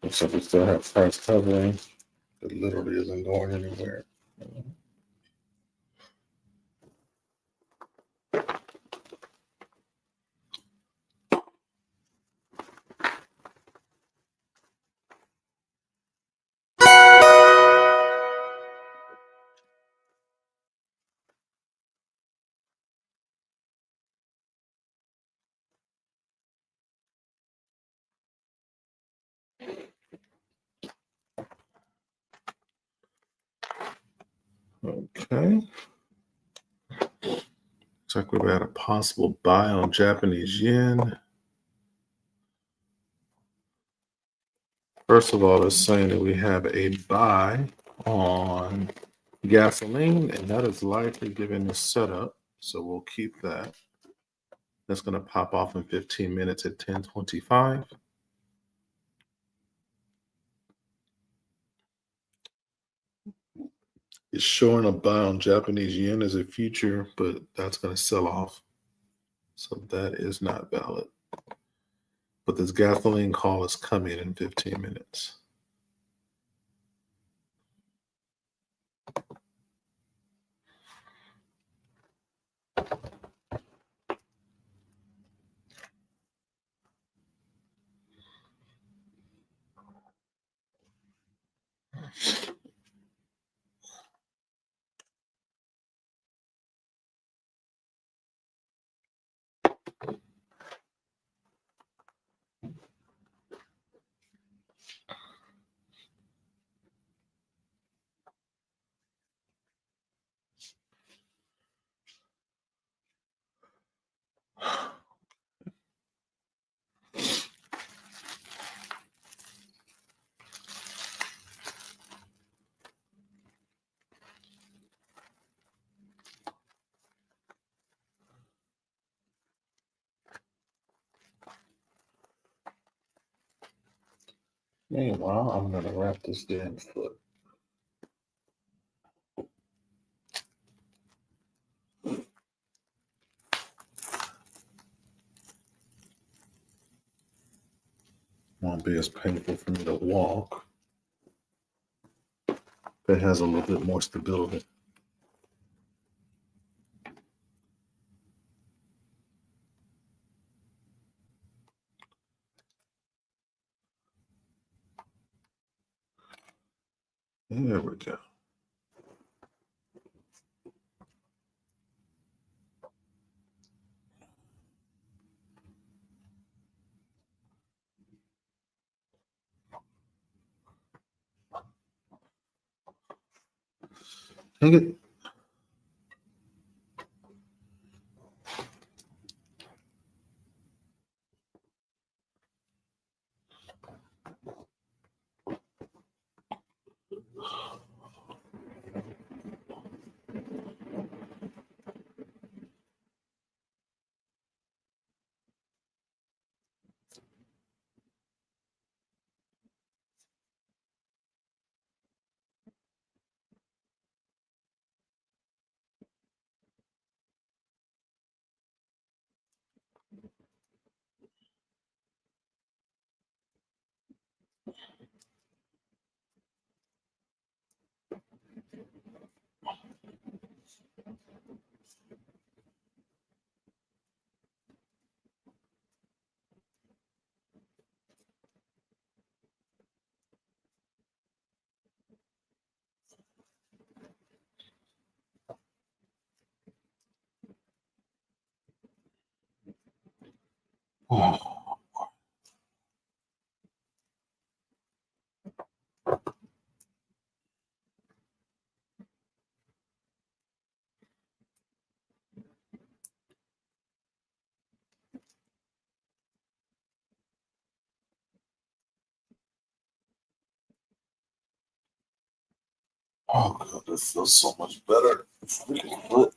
Looks like we still have price covering. It literally isn't going anywhere. Okay. Looks like we've had a possible buy on Japanese yen. First of all, it's saying that we have a buy on gasoline, and that is likely given the setup. So we'll keep that. That's going to pop off in 15 minutes at 10:25. It's showing a buy on Japanese yen as a future, but that's going to sell off. So that is not valid. But this gasoline call is coming in 15 minutes. Meanwhile, I'm going to wrap this damn foot. Won't be as painful for me to walk. It has a little bit more stability. There we go. Dang it. Oh, God, this feels so much better. Freaking foot.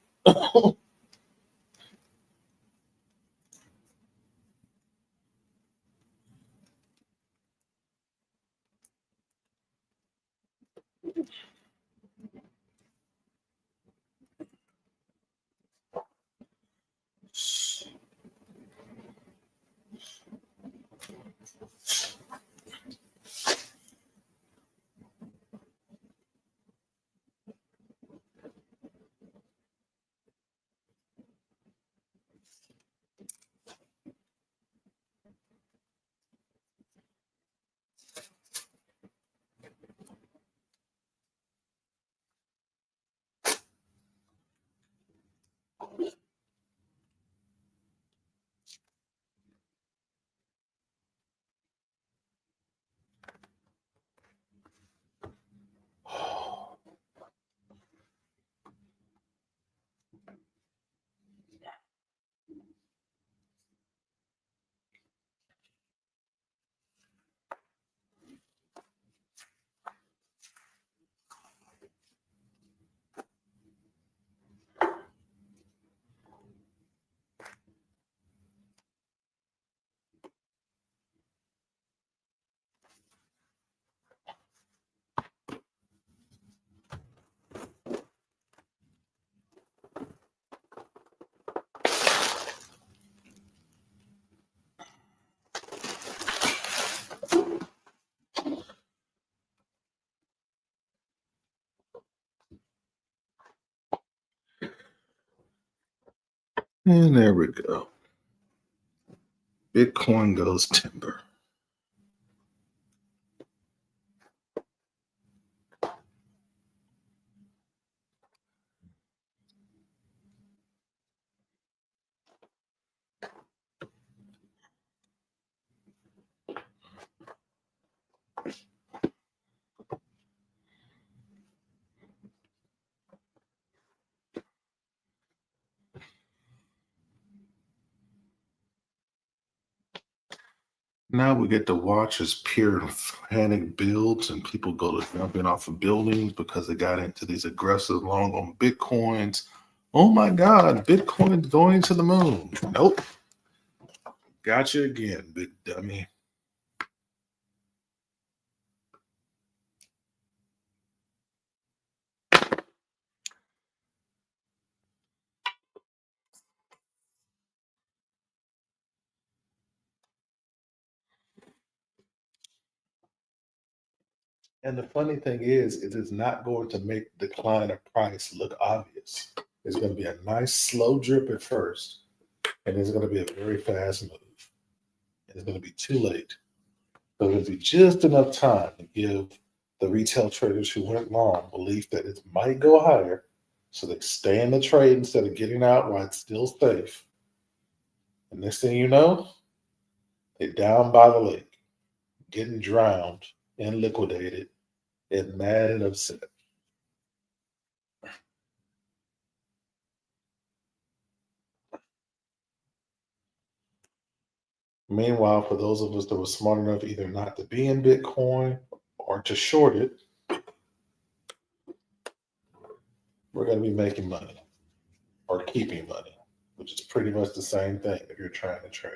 And there we go. Bitcoin goes timber. Now we get to watch as pure panic builds and people go to jumping off of buildings because they got into these aggressive long on Bitcoins. Oh my God, Bitcoin's going to the moon. Nope. Gotcha again, big dummy. And the funny thing is, it is not going to make the decline of price look obvious. It's going to be a nice slow drip at first, and it's going to be a very fast move. And it's going to be too late. So it'll be just enough time to give the retail traders who went long belief that it might go higher. So they stay in the trade instead of getting out while it's still safe. And next thing you know, they're down by the lake, getting drowned and liquidated and mad and upset. Meanwhile, for those of us that were smart enough either not to be in Bitcoin or to short it, we're going to be making money or keeping money, which is pretty much the same thing if you're trying to trade.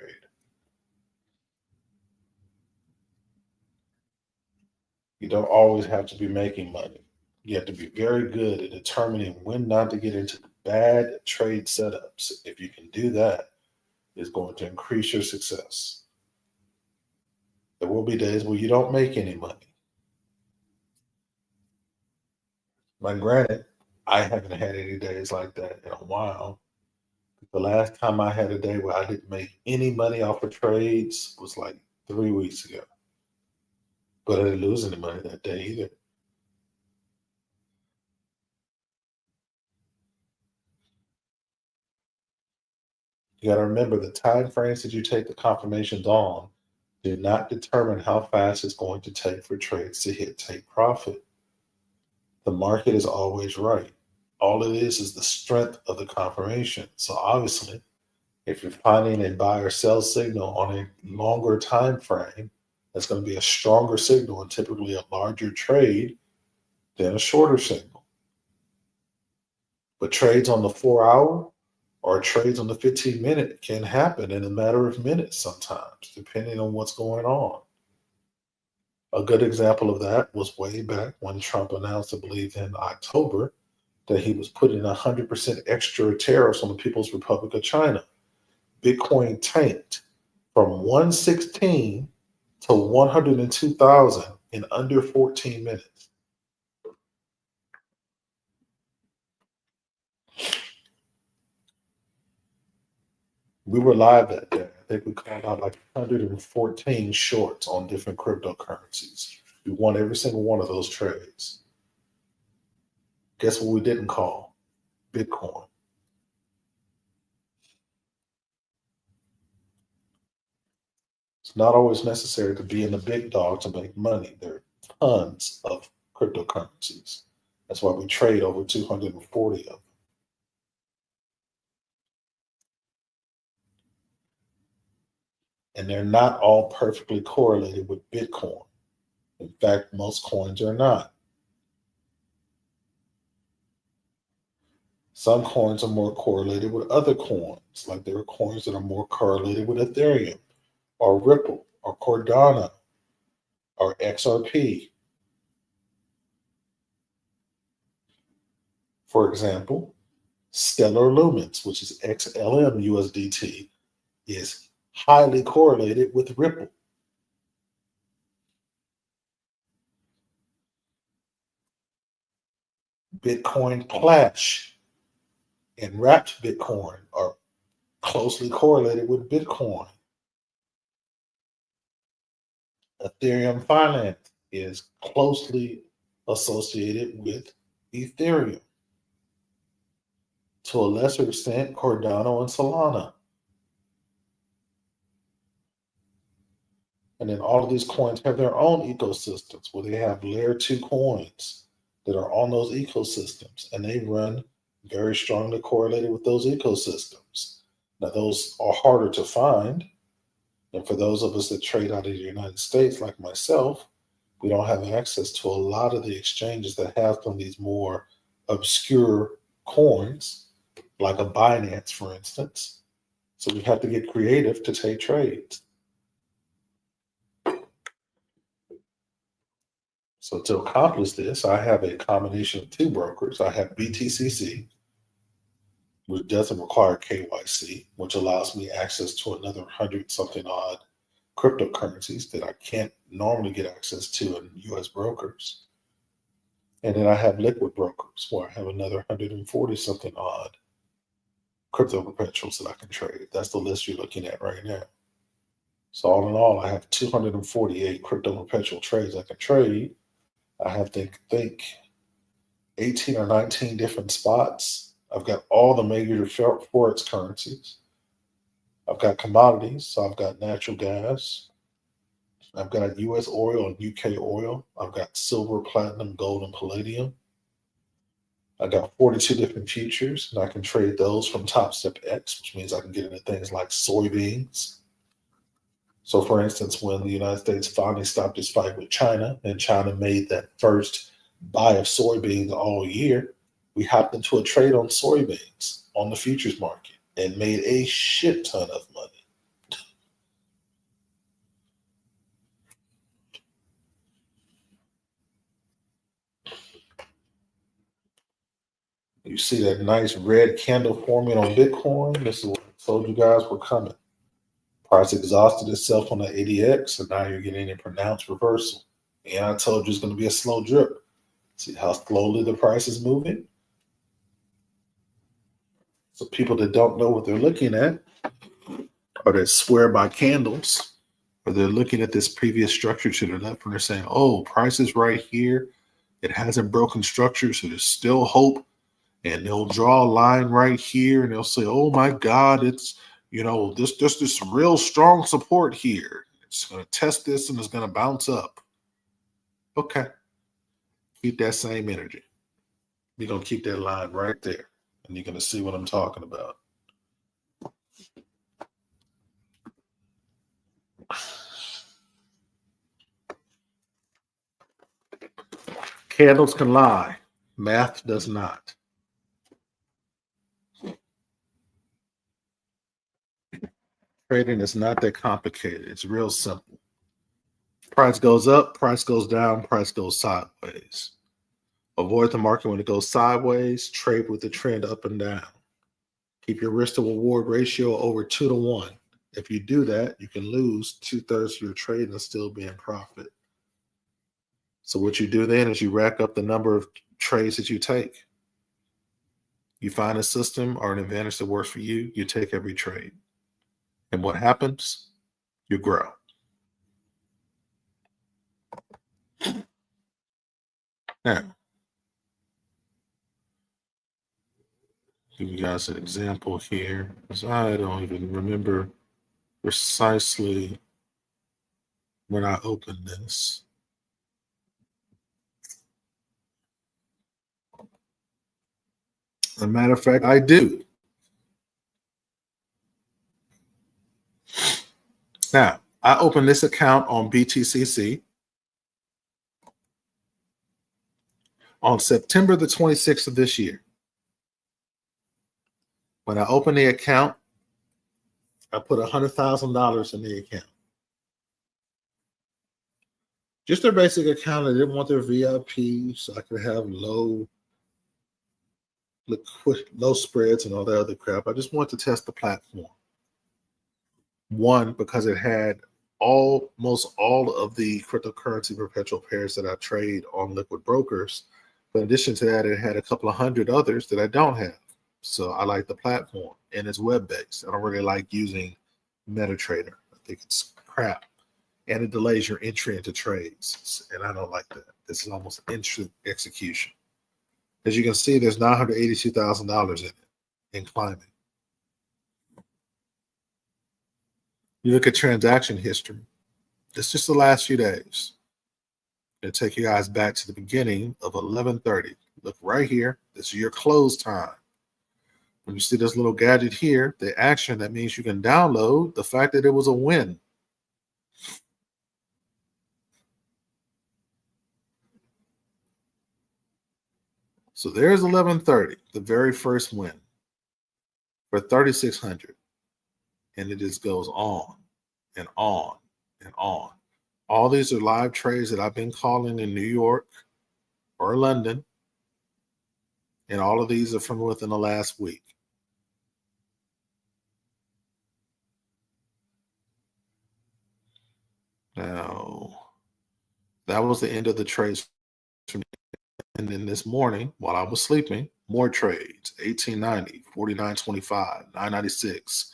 You don't always have to be making money. You have to be very good at determining when not to get into bad trade setups. If you can do that, it's going to increase your success. There will be days where you don't make any money. But granted, I haven't had any days like that in a while. The last time I had a day where I didn't make any money off of trades was like 3 weeks ago. But I didn't lose any money that day either. You got to remember the time frames that you take the confirmations on do not determine how fast it's going to take for trades to hit take profit. The market is always right. All it is the strength of the confirmation. So obviously, if you're finding a buy or sell signal on a longer time frame, that's going to be a stronger signal and typically a larger trade than a shorter signal. But trades on the 4 hour or trades on the 15-minute can happen in a matter of minutes sometimes, depending on what's going on. A good example of that was way back when Trump announced, I believe in October, that he was putting 100% extra tariffs on the People's Republic of China. Bitcoin tanked from 116 to 102,000 in under 14 minutes. We were live that day. I think we called out like 114 shorts on different cryptocurrencies. We won every single one of those trades. Guess what we didn't call? Bitcoin. It's not always necessary to be in the big dog to make money. There are tons of cryptocurrencies. That's why we trade over 240 of them. And they're not all perfectly correlated with Bitcoin. In fact, most coins are not. Some coins are more correlated with other coins, like there are coins that are more correlated with Ethereum or Ripple or Cardano or XRP. For example, Stellar Lumens, which is XLM USDT, is highly correlated with Ripple. Bitcoin Clash and Wrapped Bitcoin are closely correlated with Bitcoin. Ethereum Finance is closely associated with Ethereum. To a lesser extent, Cardano and Solana. And then all of these coins have their own ecosystems where they have layer 2 coins that are on those ecosystems, and they run very strongly correlated with those ecosystems. Now, those are harder to find. And for those of us that trade out of the United States, like myself, we don't have access to a lot of the exchanges that have some of these more obscure coins, like a Binance, for instance. So we have to get creative to take trades. So to accomplish this, I have a combination of two brokers. I have BTCC, which doesn't require KYC, which allows me access to another 100-something odd cryptocurrencies that I can't normally get access to in US brokers. And then I have liquid brokers where I have another 140-something odd crypto perpetuals that I can trade. That's the list you're looking at right now. So all in all, I have 248 crypto perpetual trades I can trade. I have to think 18 or 19 different spots. I've got all the major Forex currencies. I've got commodities, so I've got natural gas. I've got US oil and UK oil. I've got silver, platinum, gold, and palladium. I got 42 different futures, and I can trade those from Top Step X, which means I can get into things like soybeans. So, for instance, when the United States finally stopped its fight with China, and China made that first buy of soybeans all year, we hopped into a trade on soybeans on the futures market and made a shit ton of money. You see that nice red candle forming on Bitcoin? This is what I told you guys were coming. Price exhausted itself on the ADX, and now you're getting a pronounced reversal. And I told you it's going to be a slow drip. See how slowly the price is moving? So people that don't know what they're looking at, or that swear by candles, or they're looking at this previous structure to the left and they're saying, oh, price is right here. It hasn't broken structure, so there's still hope. And they'll draw a line right here and they'll say, oh my God, it's, this real strong support here. It's going to test this and it's going to bounce up. Okay. Keep that same energy. We're going to keep that line right there. And you're going to see what I'm talking about. Candles can lie. Math does not. Trading is not that complicated. It's real simple. Price goes up, price goes down, price goes sideways. Avoid the market when it goes sideways. Trade with the trend up and down. Keep your risk to reward ratio over 2 to 1. If you do that, you can lose 2/3 of your trade and still be in profit. So what you do then is you rack up the number of trades that you take. You find a system or an advantage that works for you, you take every trade. And what happens? You grow. Now, give you guys an example here, because I don't even remember precisely when I opened this. As a matter of fact, I do. Now, I opened this account on BTCC on September the 26th of this year. When I opened the account, I put $100,000 in the account. Just their basic account. I didn't want their VIP, so I could have low spreads and all that other crap. I just wanted to test the platform. One, because it had almost all of the cryptocurrency perpetual pairs that I trade on liquid brokers. But in addition to that, it had a couple of hundred others that I don't have. So I like the platform, and it's web-based. I don't really like using MetaTrader. I think it's crap, and it delays your entry into trades, and I don't like that. This is almost instant execution. As you can see, there's $982,000 in it and climbing. You look at transaction history. It's just the last few days. It'll take you guys back to the beginning of 11:30. Look right here. This is your close time. When you see this little gadget here, the action, that means you can download the fact that it was a win. So there's 11:30, the very first win for 3,600. And it just goes on and on and on. All these are live trades that I've been calling in New York or London. And all of these are from within the last week. Now, that was the end of the trades. And then this morning, while I was sleeping, more trades: 1890, 4925, 996,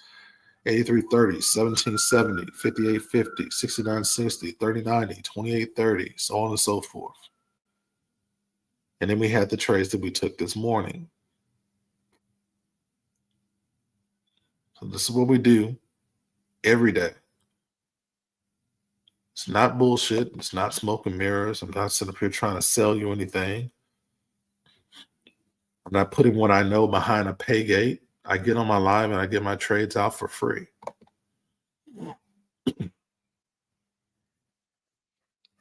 8330, 1770, 5850, 6960, 3090, 2830, so on and so forth. And then we had the trades that we took this morning. So this is what we do every day. It's not bullshit. It's not smoke and mirrors. I'm not sitting up here trying to sell you anything. I'm not putting what I know behind a pay gate. I get on my live and I get my trades out for free.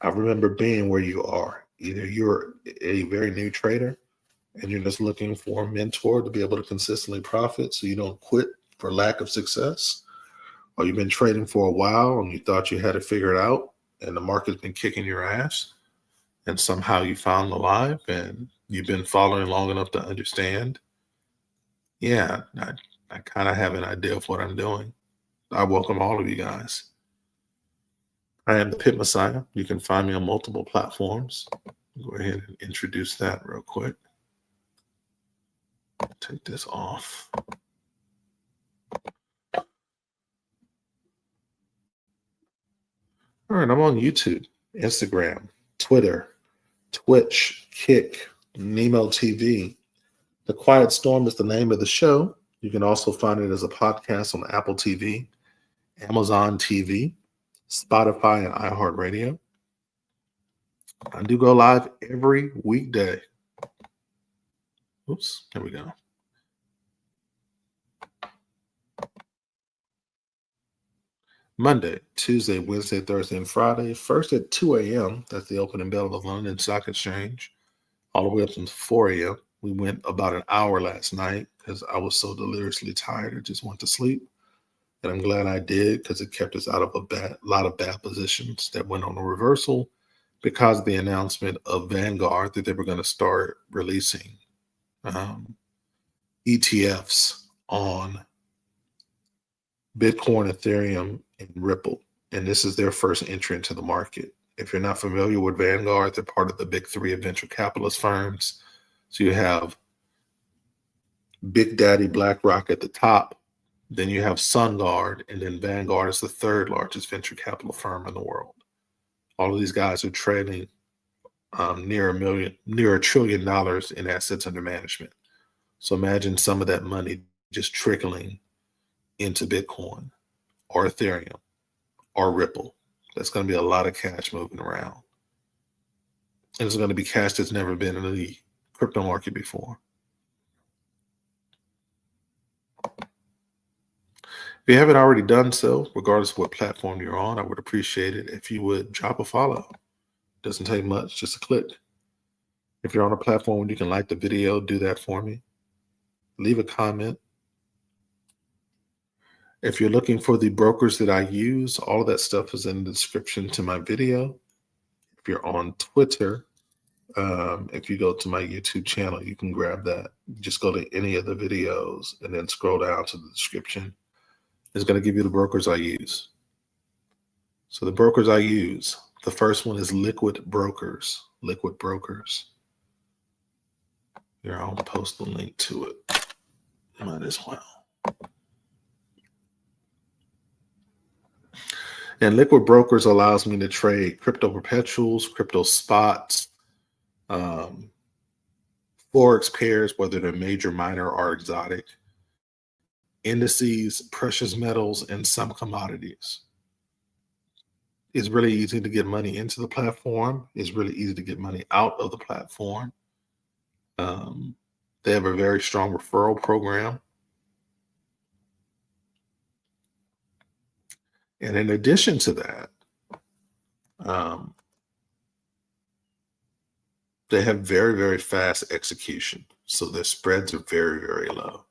I remember being where you are. Either you're a very new trader and you're just looking for a mentor to be able to consistently profit so you don't quit for lack of success, or you've been trading for a while and you thought you had it figured out and the market's been kicking your ass and somehow you found the live and you've been following long enough to understand. Yeah, I kind of have an idea of what I'm doing. I welcome all of you guys. I am the Pit Messiah. You can find me on multiple platforms. Go ahead and introduce that real quick. Take this off. All right, I'm on YouTube, Instagram, Twitter, Twitch, Kick, Nemo TV. The Quiet Storm is the name of the show. You can also find it as a podcast on Apple TV, Amazon TV, Spotify, and iHeartRadio. I do go live every weekday. Oops, there we go. Monday, Tuesday, Wednesday, Thursday, and Friday. First at 2 a.m. That's the opening bell of the London Stock Exchange. All the way up to 4 a.m. We went about an hour last night because I was so deliriously tired. I just went to sleep. And I'm glad I did because it kept us out of a lot of bad positions that went on a reversal because of the announcement of Vanguard that they were going to start releasing ETFs on Bitcoin, Ethereum, and Ripple. And this is their first entry into the market. If you're not familiar with Vanguard, they're part of the big three of venture capitalist firms. So you have Big Daddy BlackRock at the top. Then you have SunGard, and then Vanguard is the third largest venture capital firm in the world. All of these guys are trading near $1 trillion in assets under management. So imagine some of that money just trickling into Bitcoin or Ethereum or Ripple. That's going to be a lot of cash moving around. And it's going to be cash that's never been in the crypto market before. If you haven't already done so, regardless of what platform you're on, I would appreciate it if you would drop a follow. Doesn't take much, just a click. If you're on a platform where you can like the video, do that for me. Leave a comment. If you're looking for the brokers that I use, all of that stuff is in the description to my video. If you're on Twitter, if you go to my YouTube channel, you can grab that. Just go to any of the videos and then scroll down to the description. It's going to give you the brokers I use. So the brokers I use, the first one is Liquid Brokers. Liquid Brokers. Here, I'll post the link to it. Might as well. And Liquid Brokers allows me to trade crypto perpetuals, crypto spots, um, Forex pairs, whether they're major, minor, or exotic, indices, precious metals, and some commodities. It's really easy to get money into the platform. It's really easy to get money out of the platform. They have a very strong referral program. And in addition to that, they have very, very fast execution. So their spreads are very, very low.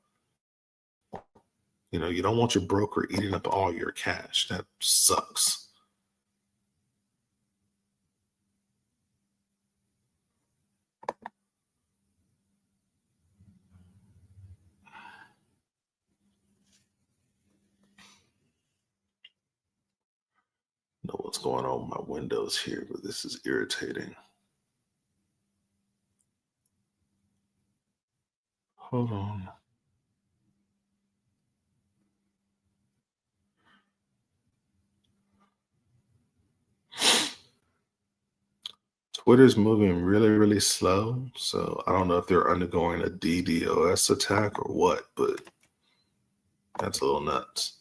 You know, you don't want your broker eating up all your cash. That sucks. Know what's going on with my windows here, but this is irritating. Hold on. Twitter's moving really, really slow. So I don't know if they're undergoing a DDoS attack or what, but that's a little nuts.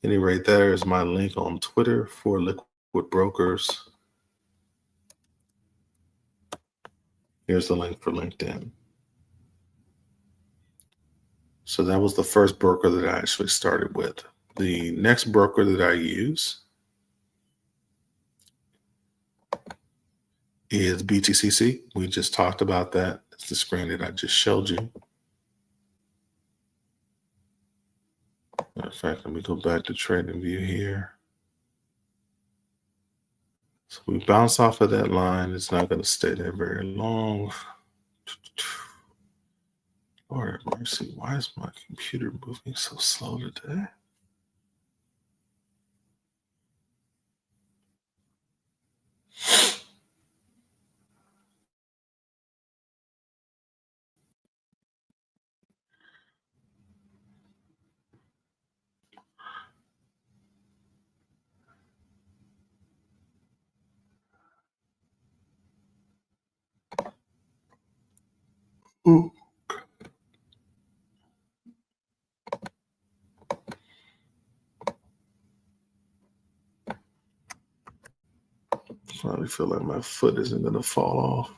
Anyway, there is my link on Twitter for Liquid Brokers. Here's the link for LinkedIn. So that was the first broker that I actually started with. The next broker that I use is BTCC. We just talked about that. It's the screen that I just showed you. Matter of fact, let me go back to Trading View here. So we bounce off of that line. It's not going to stay there very long. Lord have mercy, why is my computer moving so slow today? Ooh. I finally feel like my foot isn't going to fall off.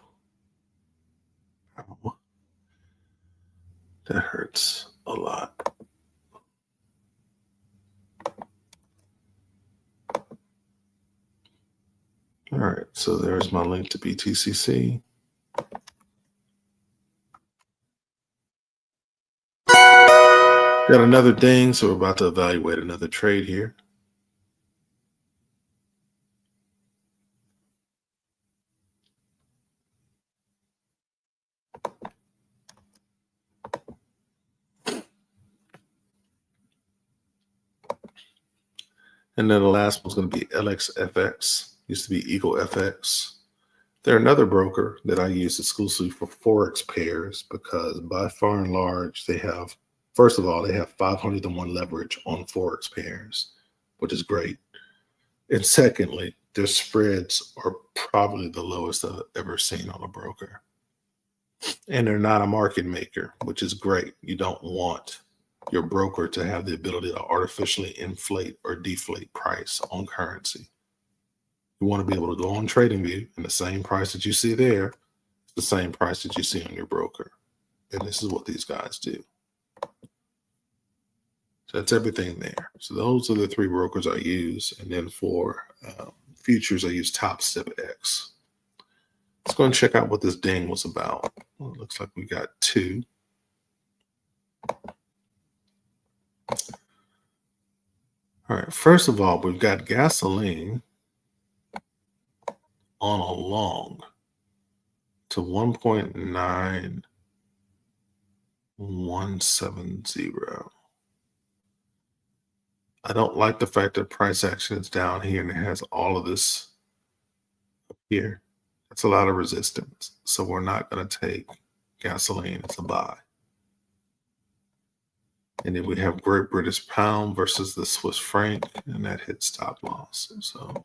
Ow. That hurts a lot. All right, so there's my link to BTCC. Got another thing, so we're about to evaluate another trade here. And then the last one's going to be LXFX, used to be Eagle FX. They're another broker that I use exclusively for Forex pairs because by far and large, they have, first of all, they have 500-to-1 leverage on Forex pairs, which is great. And secondly, their spreads are probably the lowest I've ever seen on a broker. And they're not a market maker, which is great. You don't want your broker to have the ability to artificially inflate or deflate price on currency. You want to be able to go on TradingView and the same price that you see there, the same price that you see on your broker. And this is what these guys do. So that's everything there. So those are the three brokers I use. And then for futures, I use Top Step X. Let's go and check out what this ding was about. Well, it looks like we got two. All right, first of all, we've got gasoline on a long to 1.9170. I don't like the fact that price action is down here and it has all of this up here. That's a lot of resistance. So we're not going to take Gasoline is a buy. And then we have Great British Pound versus the Swiss franc, and that hit stop loss. So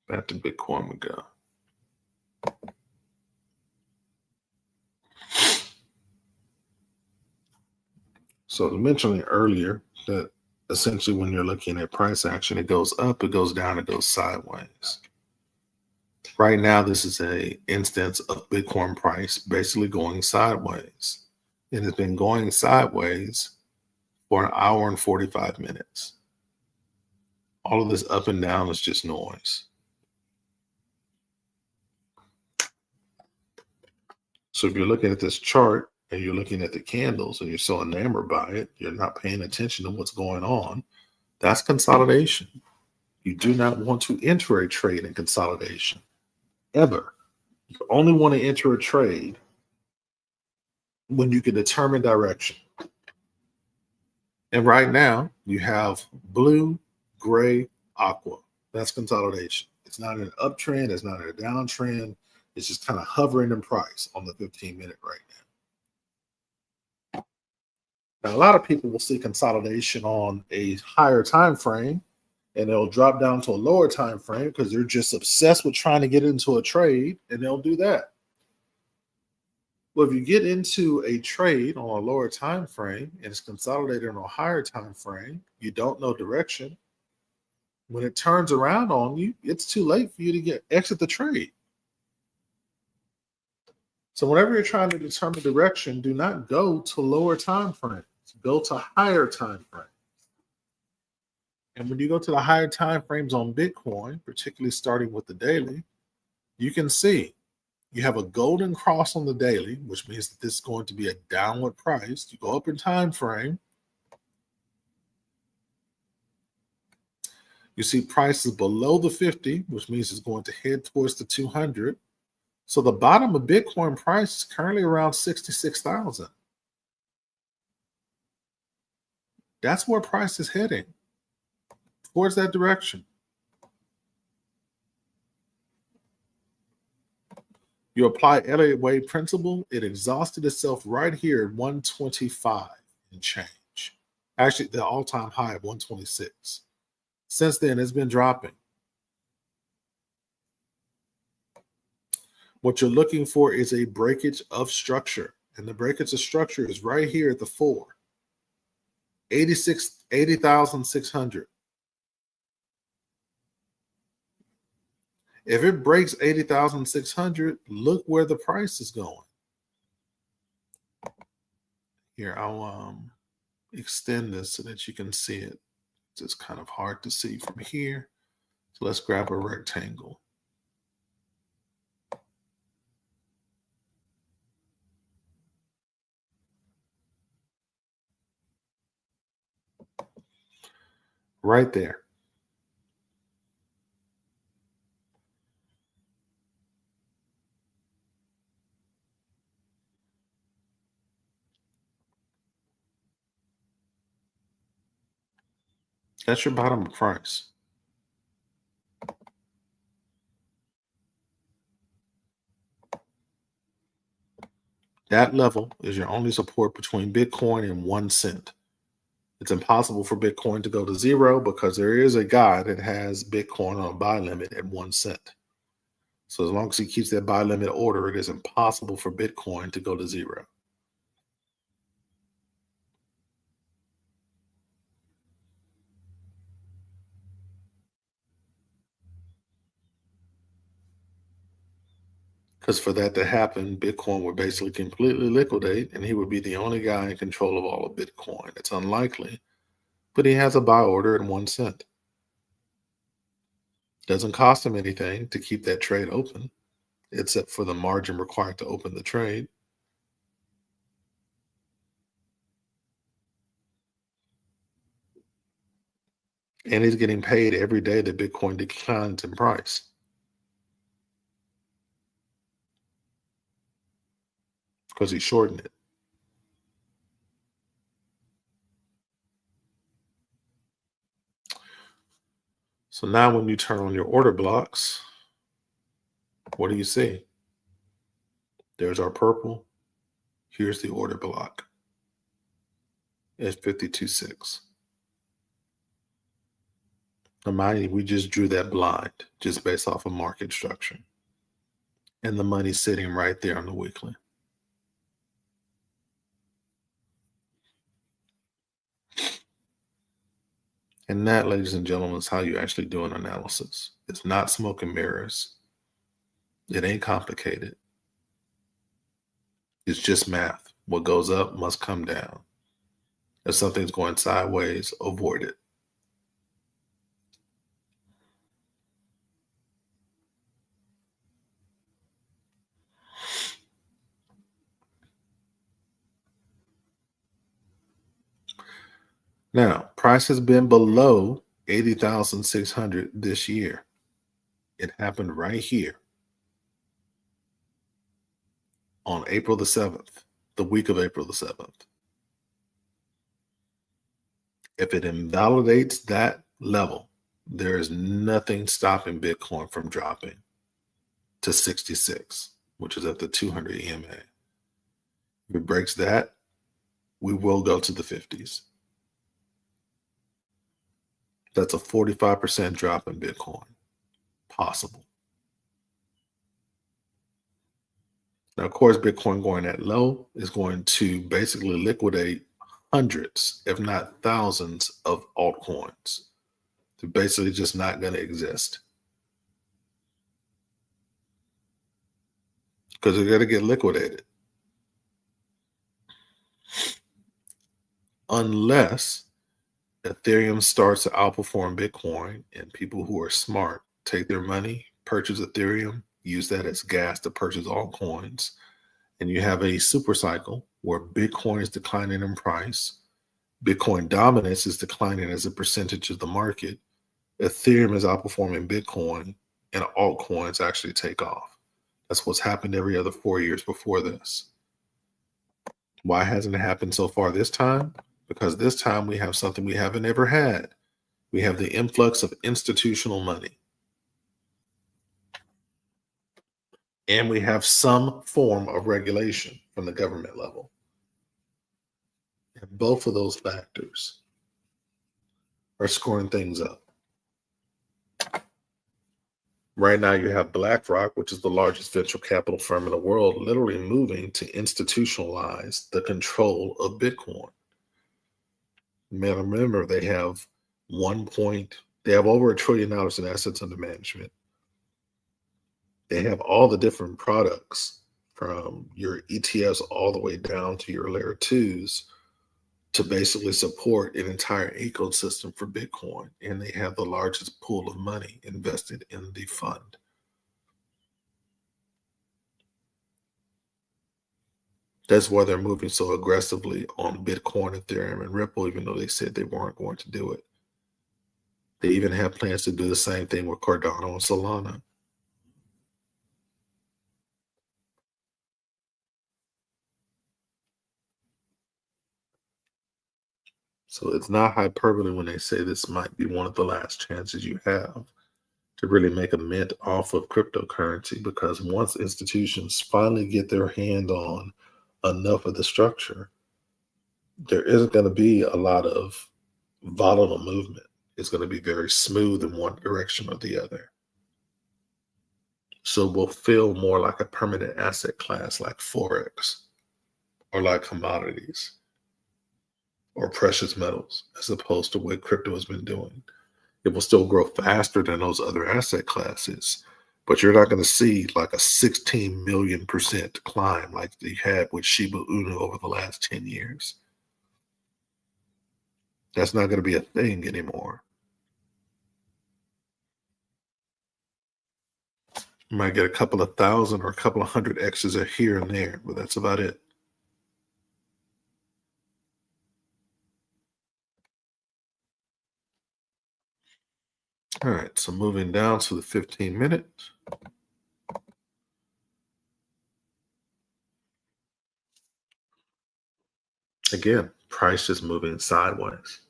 back to Bitcoin we go. So I was mentioning earlier that essentially when you're looking at price action, it goes up, it goes down, it goes sideways. Right now, this is a instance of Bitcoin price basically going sideways. It has been going sideways for an hour and 45 minutes. All of this up and down is just noise. So if you're looking at this chart and you're looking at the candles and you're so enamored by it, you're not paying attention to what's going on. That's consolidation. You do not want to enter a trade in consolidation, ever. You only want to enter a trade when you can determine direction. And right now, you have blue, gray, aqua. That's consolidation. It's not an uptrend. It's not a downtrend. It's just kind of hovering in price on the 15-minute right now. Now, a lot of people will see consolidation on a higher time frame, and they'll drop down to a lower time frame because they're just obsessed with trying to get into a trade, and they'll do that. Well, if you get into a trade on a lower time frame and it's consolidated on a higher time frame, you don't know direction. When it turns around on you, it's too late for you to exit the trade. So whenever you're trying to determine direction, do not go to lower time frames. Go to higher time frames. And when you go to the higher time frames on Bitcoin, particularly starting with the daily, you can see you have a golden cross on the daily, which means that this is going to be a downward price. You go up in time frame. You see prices below the 50, which means it's going to head towards the 200. So the bottom of Bitcoin price is currently around 66,000. That's where price is heading, towards that direction. You apply Elliott Wave principle, it exhausted itself right here at 125 and change. Actually, the all-time high of 126. Since then, it's been dropping. What you're looking for is a breakage of structure. And the breakage of structure is right here at the 4. 80,600. If it breaks 80,600, look where the price is going. Here, I'll extend this so that you can see it. It's just kind of hard to see from here. So let's grab a rectangle. Right there. That's your bottom price. That level is your only support between Bitcoin and 1 cent. It's impossible for Bitcoin to go to zero because there is a guy that has Bitcoin on a buy limit at 1 cent. So as long as he keeps that buy limit order, it is impossible for Bitcoin to go to zero. Because for that to happen, Bitcoin would basically completely liquidate and he would be the only guy in control of all of Bitcoin. It's unlikely, but he has a buy order at 1 cent. Doesn't cost him anything to keep that trade open, except for the margin required to open the trade. And he's getting paid every day that Bitcoin declines in price. Because he's shorting it. So now when you turn on your order blocks, what do you see? There's our purple. Here's the order block at 52.6. Now, mind you, we just drew that blind just based off of market structure. And the money's sitting right there on the weekly. And that, ladies and gentlemen, is how you actually do an analysis. It's not smoke and mirrors. It ain't complicated. It's just math. What goes up must come down. If something's going sideways, avoid it. Now, price has been below 80,600 this year. It happened right here on April the 7th, the week of April the 7th. If it invalidates that level, there is nothing stopping Bitcoin from dropping to 66, which is at the 200 EMA. If it breaks that, we will go to the 50s. That's a 45% drop in Bitcoin. Possible. Now, of course, Bitcoin going that low is going to basically liquidate hundreds, if not thousands, of altcoins. They're basically just not going to exist because they're going to get liquidated. Unless Ethereum starts to outperform Bitcoin and people who are smart take their money, purchase Ethereum, use that as gas to purchase altcoins, and you have a super cycle where Bitcoin is declining in price, Bitcoin dominance is declining as a percentage of the market, Ethereum is outperforming Bitcoin, and altcoins actually take off. That's what's happened every other 4 years before this. Why hasn't it happened so far this time? Because this time we have something we haven't ever had. We have the influx of institutional money. And we have some form of regulation from the government level. And both of those factors are scoring things up. Right now, you have BlackRock, which is the largest venture capital firm in the world, literally moving to institutionalize the control of Bitcoin. Man, remember, they have over $1 trillion in assets under management. They have all the different products from your ETFs all the way down to your layer twos to basically support an entire ecosystem for Bitcoin. And they have the largest pool of money invested in the fund. That's why they're moving so aggressively on Bitcoin, Ethereum, and Ripple, even though they said they weren't going to do it. They even have plans to do the same thing with Cardano and Solana. So it's not hyperbole when they say this might be one of the last chances you have to really make a mint off of cryptocurrency, because once institutions finally get their hand on enough of the structure, there isn't going to be a lot of volatile movement. It's going to be very smooth in one direction or the other. So we'll feel more like a permanent asset class like Forex or like commodities or precious metals, as opposed to what crypto has been doing. It will still grow faster than those other asset classes, but you're not going to see like a 16 million% climb like they had with Shiba Inu over the last 10 years. That's not going to be a thing anymore. You might get a couple of thousand or a couple of hundred X's here and there, but that's about it. All right, so moving down to the 15-minute. Again, price is moving sideways.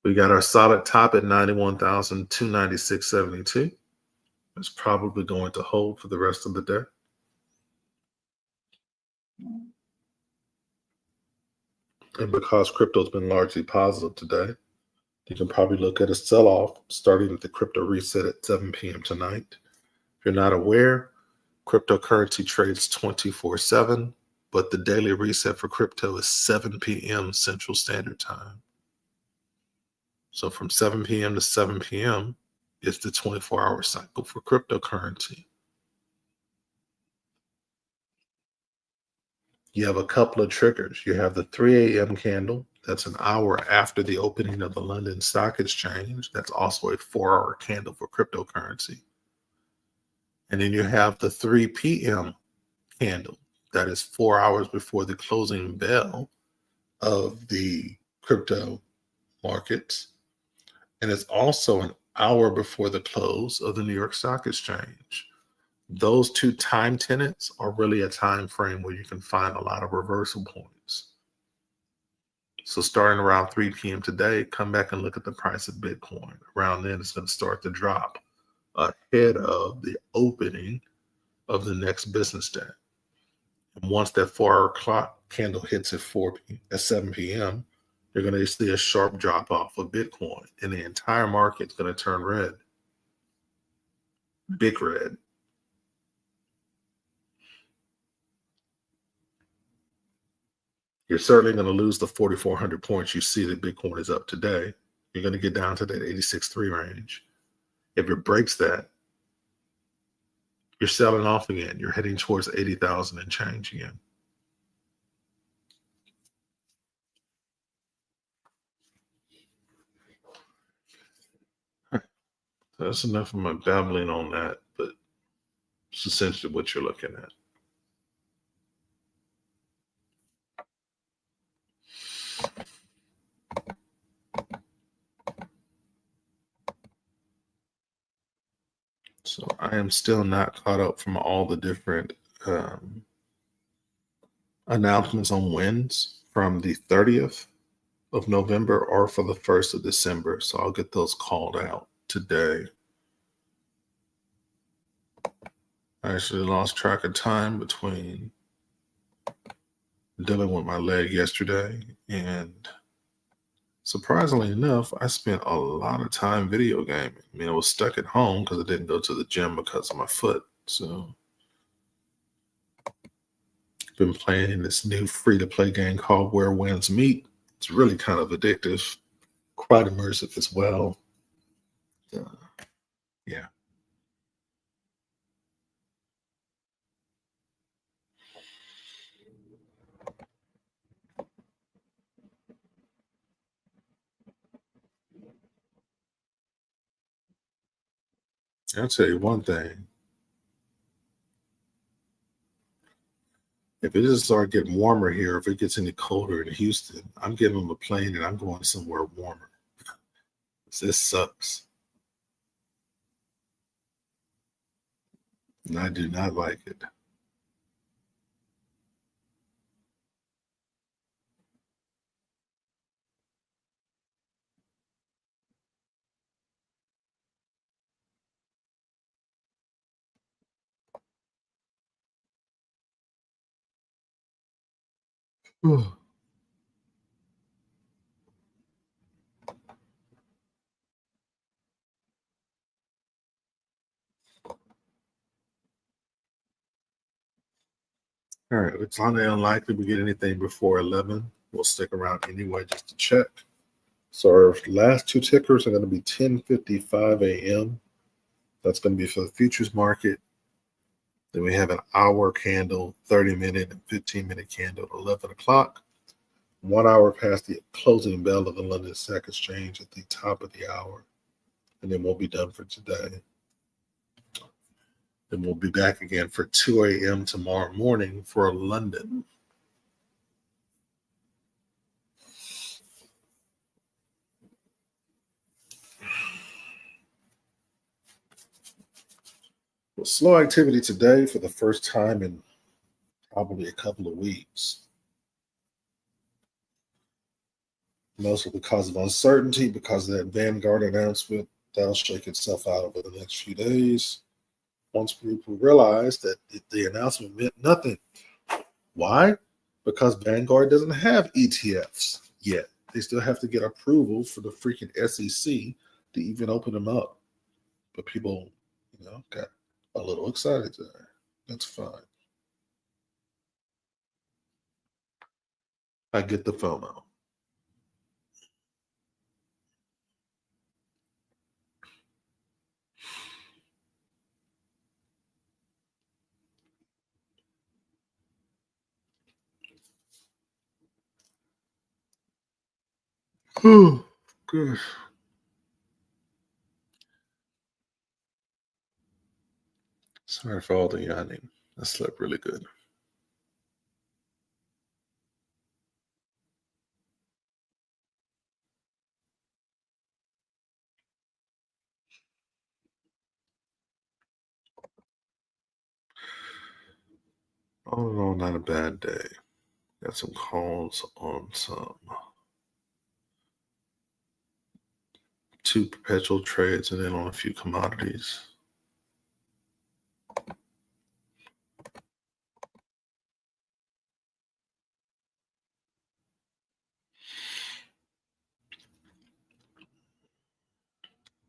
We got our solid top at 91,296.72. It's probably going to hold for the rest of the day. And because crypto's been largely positive today, you can probably look at a sell-off starting at the crypto reset at 7 p.m. tonight. If you're not aware, cryptocurrency trades 24/7, but the daily reset for crypto is 7 p.m. Central Standard Time. So from 7 p.m. to 7 p.m. is the 24-hour cycle for cryptocurrency. You have a couple of triggers. You have the 3 a.m. candle. That's an hour after the opening of the London Stock Exchange. That's also a 4-hour candle for cryptocurrency. And then you have the 3 p.m. candle. That is 4 hours before the closing bell of the crypto markets. And it's also an hour before the close of the New York Stock Exchange. Those two time tenets are really a time frame where you can find a lot of reversal points. So starting around 3 p.m. today, come back and look at the price of Bitcoin. Around then, it's going to start to drop ahead of the opening of the next business day. And once that 4-hour clock candle hits at 7 p.m., you're going to see a sharp drop off of Bitcoin, and the entire market's going to turn red, big red. You're certainly going to lose the 4,400 points you see that Bitcoin is up today. You're going to get down to that 86.3 range. If it breaks that, you're selling off again. You're heading towards 80,000 and change again. That's enough of my babbling on that, but it's essentially what you're looking at. So I am still not caught up from all the different announcements on wins from the 30th of November or for the 1st of December. So I'll get those called out today. I actually lost track of time between dealing with my leg yesterday and surprisingly enough, I spent a lot of time video gaming. I mean, I was stuck at home because I didn't go to the gym because of my foot. So I've been playing this new free-to-play game called Where Winds Meet. It's really kind of addictive, quite immersive as well. Yeah. I'll tell you one thing. If it doesn't start getting warmer here, if it gets any colder in Houston, I'm getting on the plane and I'm going somewhere warmer. This sucks. And I do not like it. All right, it's highly unlikely we get anything before 11. We'll stick around anyway just to check. So our last two tickers are going to be 10:55 a.m. That's going to be for the futures market. Then we have an hour candle, 30-minute and 15-minute candle at 11 o'clock. 1 hour past the closing bell of the London Stock Exchange at the top of the hour. And then we'll be done for today. Then we'll be back again for 2 a.m. tomorrow morning for London. Well, slow activity today for the first time in probably a couple of weeks. mostly because of uncertainty, because of that Vanguard announcement. That'll shake itself out over the next few days. Once people realize that the announcement meant nothing. Why? Because Vanguard doesn't have ETFs yet. They still have to get approval for the freaking SEC to even open them up. But people, got a little excited there. That's fine. I get the FOMO. Oh, gosh. Sorry for all the yawning. I slept really good. All in all, not a bad day. Got some calls on some 2 perpetual trades and then on a few commodities.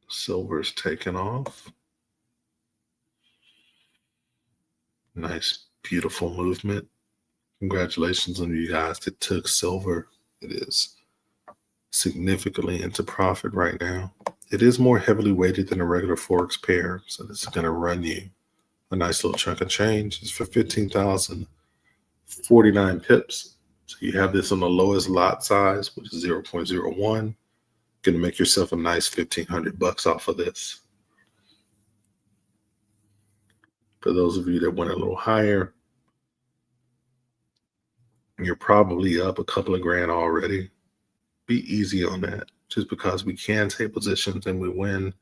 Silver's taken off. Nice, beautiful movement. Congratulations on you guys that took silver. It is significantly into profit right now. It is more heavily weighted than a regular Forex pair, so this is going to run you a nice little chunk of change. It's for 15,049 pips. So you have this on the lowest lot size, which is 0.01. Going to make yourself a nice $1,500 off of this. For those of you that went a little higher, you're probably up a couple of grand already. Be easy on that. Just because we can take positions and we win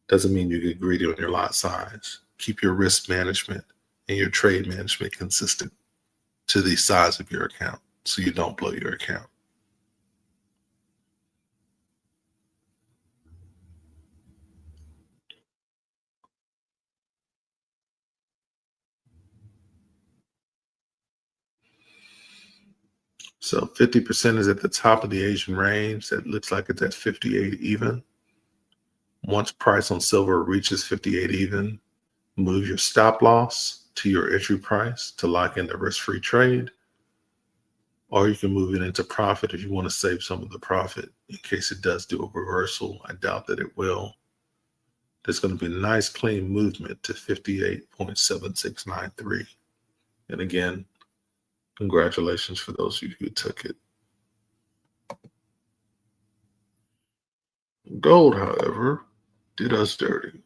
doesn't mean you get greedy on your lot size. Keep your risk management and your trade management consistent to the size of your account so you don't blow your account. So 50% is at the top of the Asian range. That looks like it's at 58 even. Once price on silver reaches 58 even, move your stop loss to your entry price to lock in the risk-free trade. Or you can move it into profit if you want to save some of the profit in case it does do a reversal. I doubt that it will. There's going to be a nice clean movement to 58.7693. And again, congratulations for those of you who took it. Gold, however, did us dirty,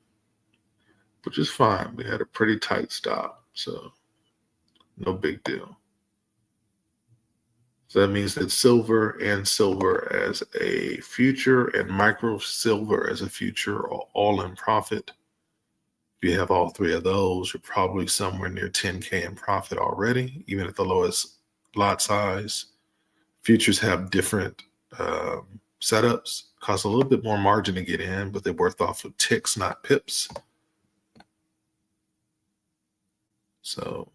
which is fine. We had a pretty tight stop, so no big deal. So that means that silver as a future and micro silver as a future are all in profit. If you have all 3 of those, you're probably somewhere near 10K in profit already, even at the lowest lot size. Futures have different setups, cost a little bit more margin to get in, but they're worth off of ticks, not pips. So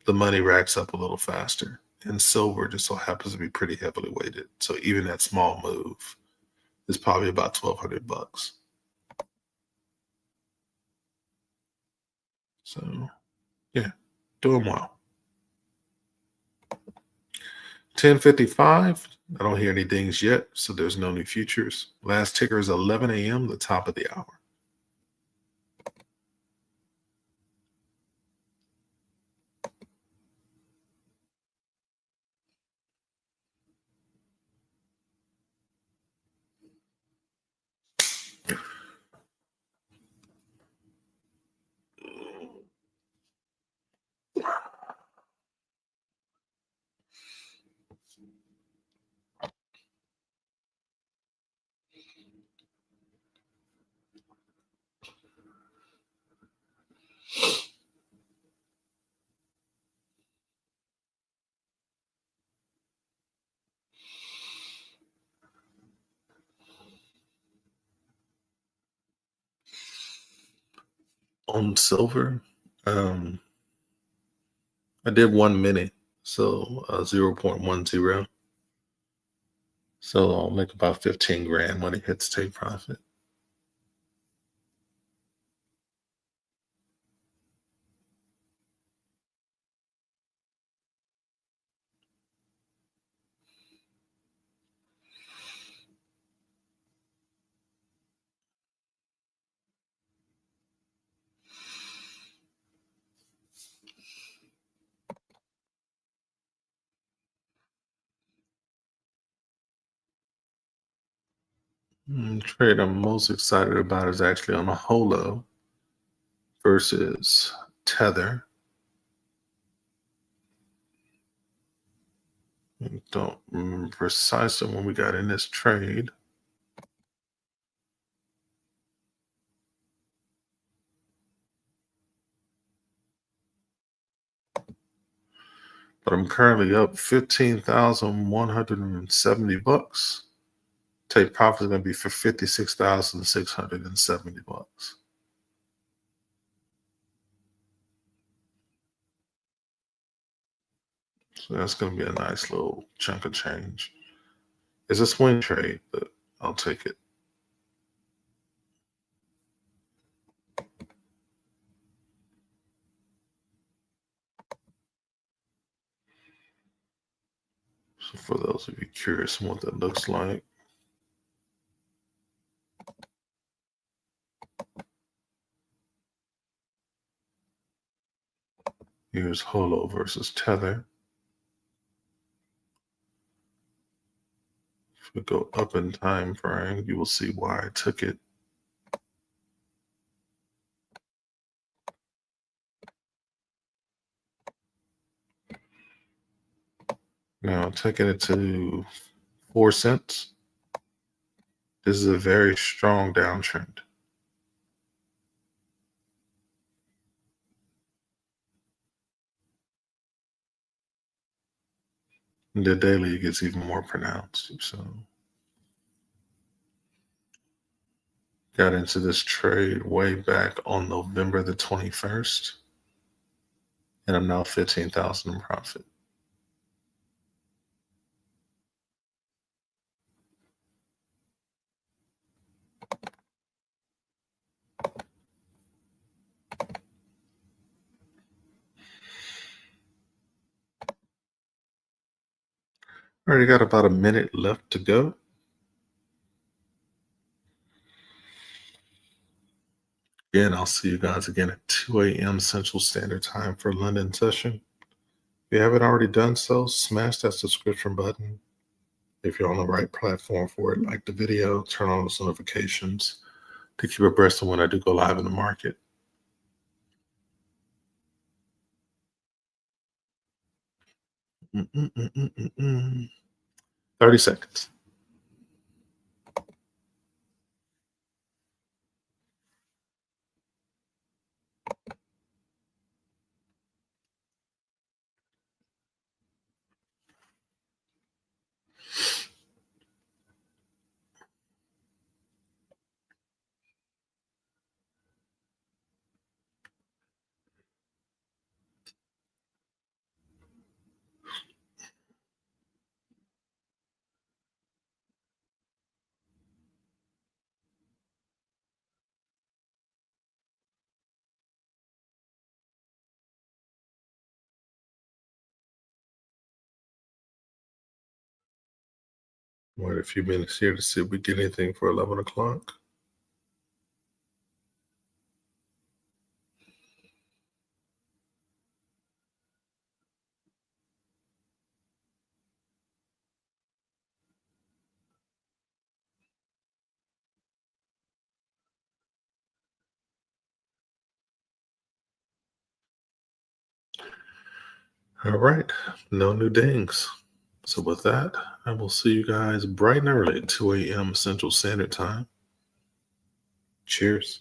the money racks up a little faster. And silver just so happens to be pretty heavily weighted. So even that small move is probably about $1,200. So yeah, doing well. 10:55. I don't hear any dings yet, so there's no new futures. Last ticker is 11 a.m., the top of the hour. on silver. I did 1 minute, so 0.10. So I'll make about 15 grand when it hits take profit. Trade I'm most excited about is actually on a holo versus tether. Don't remember precisely when we got in this trade. But I'm currently up $15,170. Take profit is going to be for $56,670. So that's going to be a nice little chunk of change. It's a swing trade, but I'll take it. So for those of you curious on what that looks like, here's holo versus tether. If we go up in time frame, you will see why I took it. Now taking it to 4 cents. This is a very strong downtrend. The daily gets even more pronounced. So got into this trade way back on November the 21st, and I'm now 15,000 in profit. Already got about a minute left to go. Again, I'll see you guys again at 2 a.m. Central Standard Time for London session. If you haven't already done so, smash that subscription button. If you're on the right platform for it, like the video, turn on those notifications to keep abreast of when I do go live in the market. Mm-mm-mm-mm-mm. 30 seconds. Wait a few minutes here to see if we get anything for 11 o'clock. All right, no new dings. So with that, I will see you guys bright and early at 2 a.m. Central Standard Time. Cheers.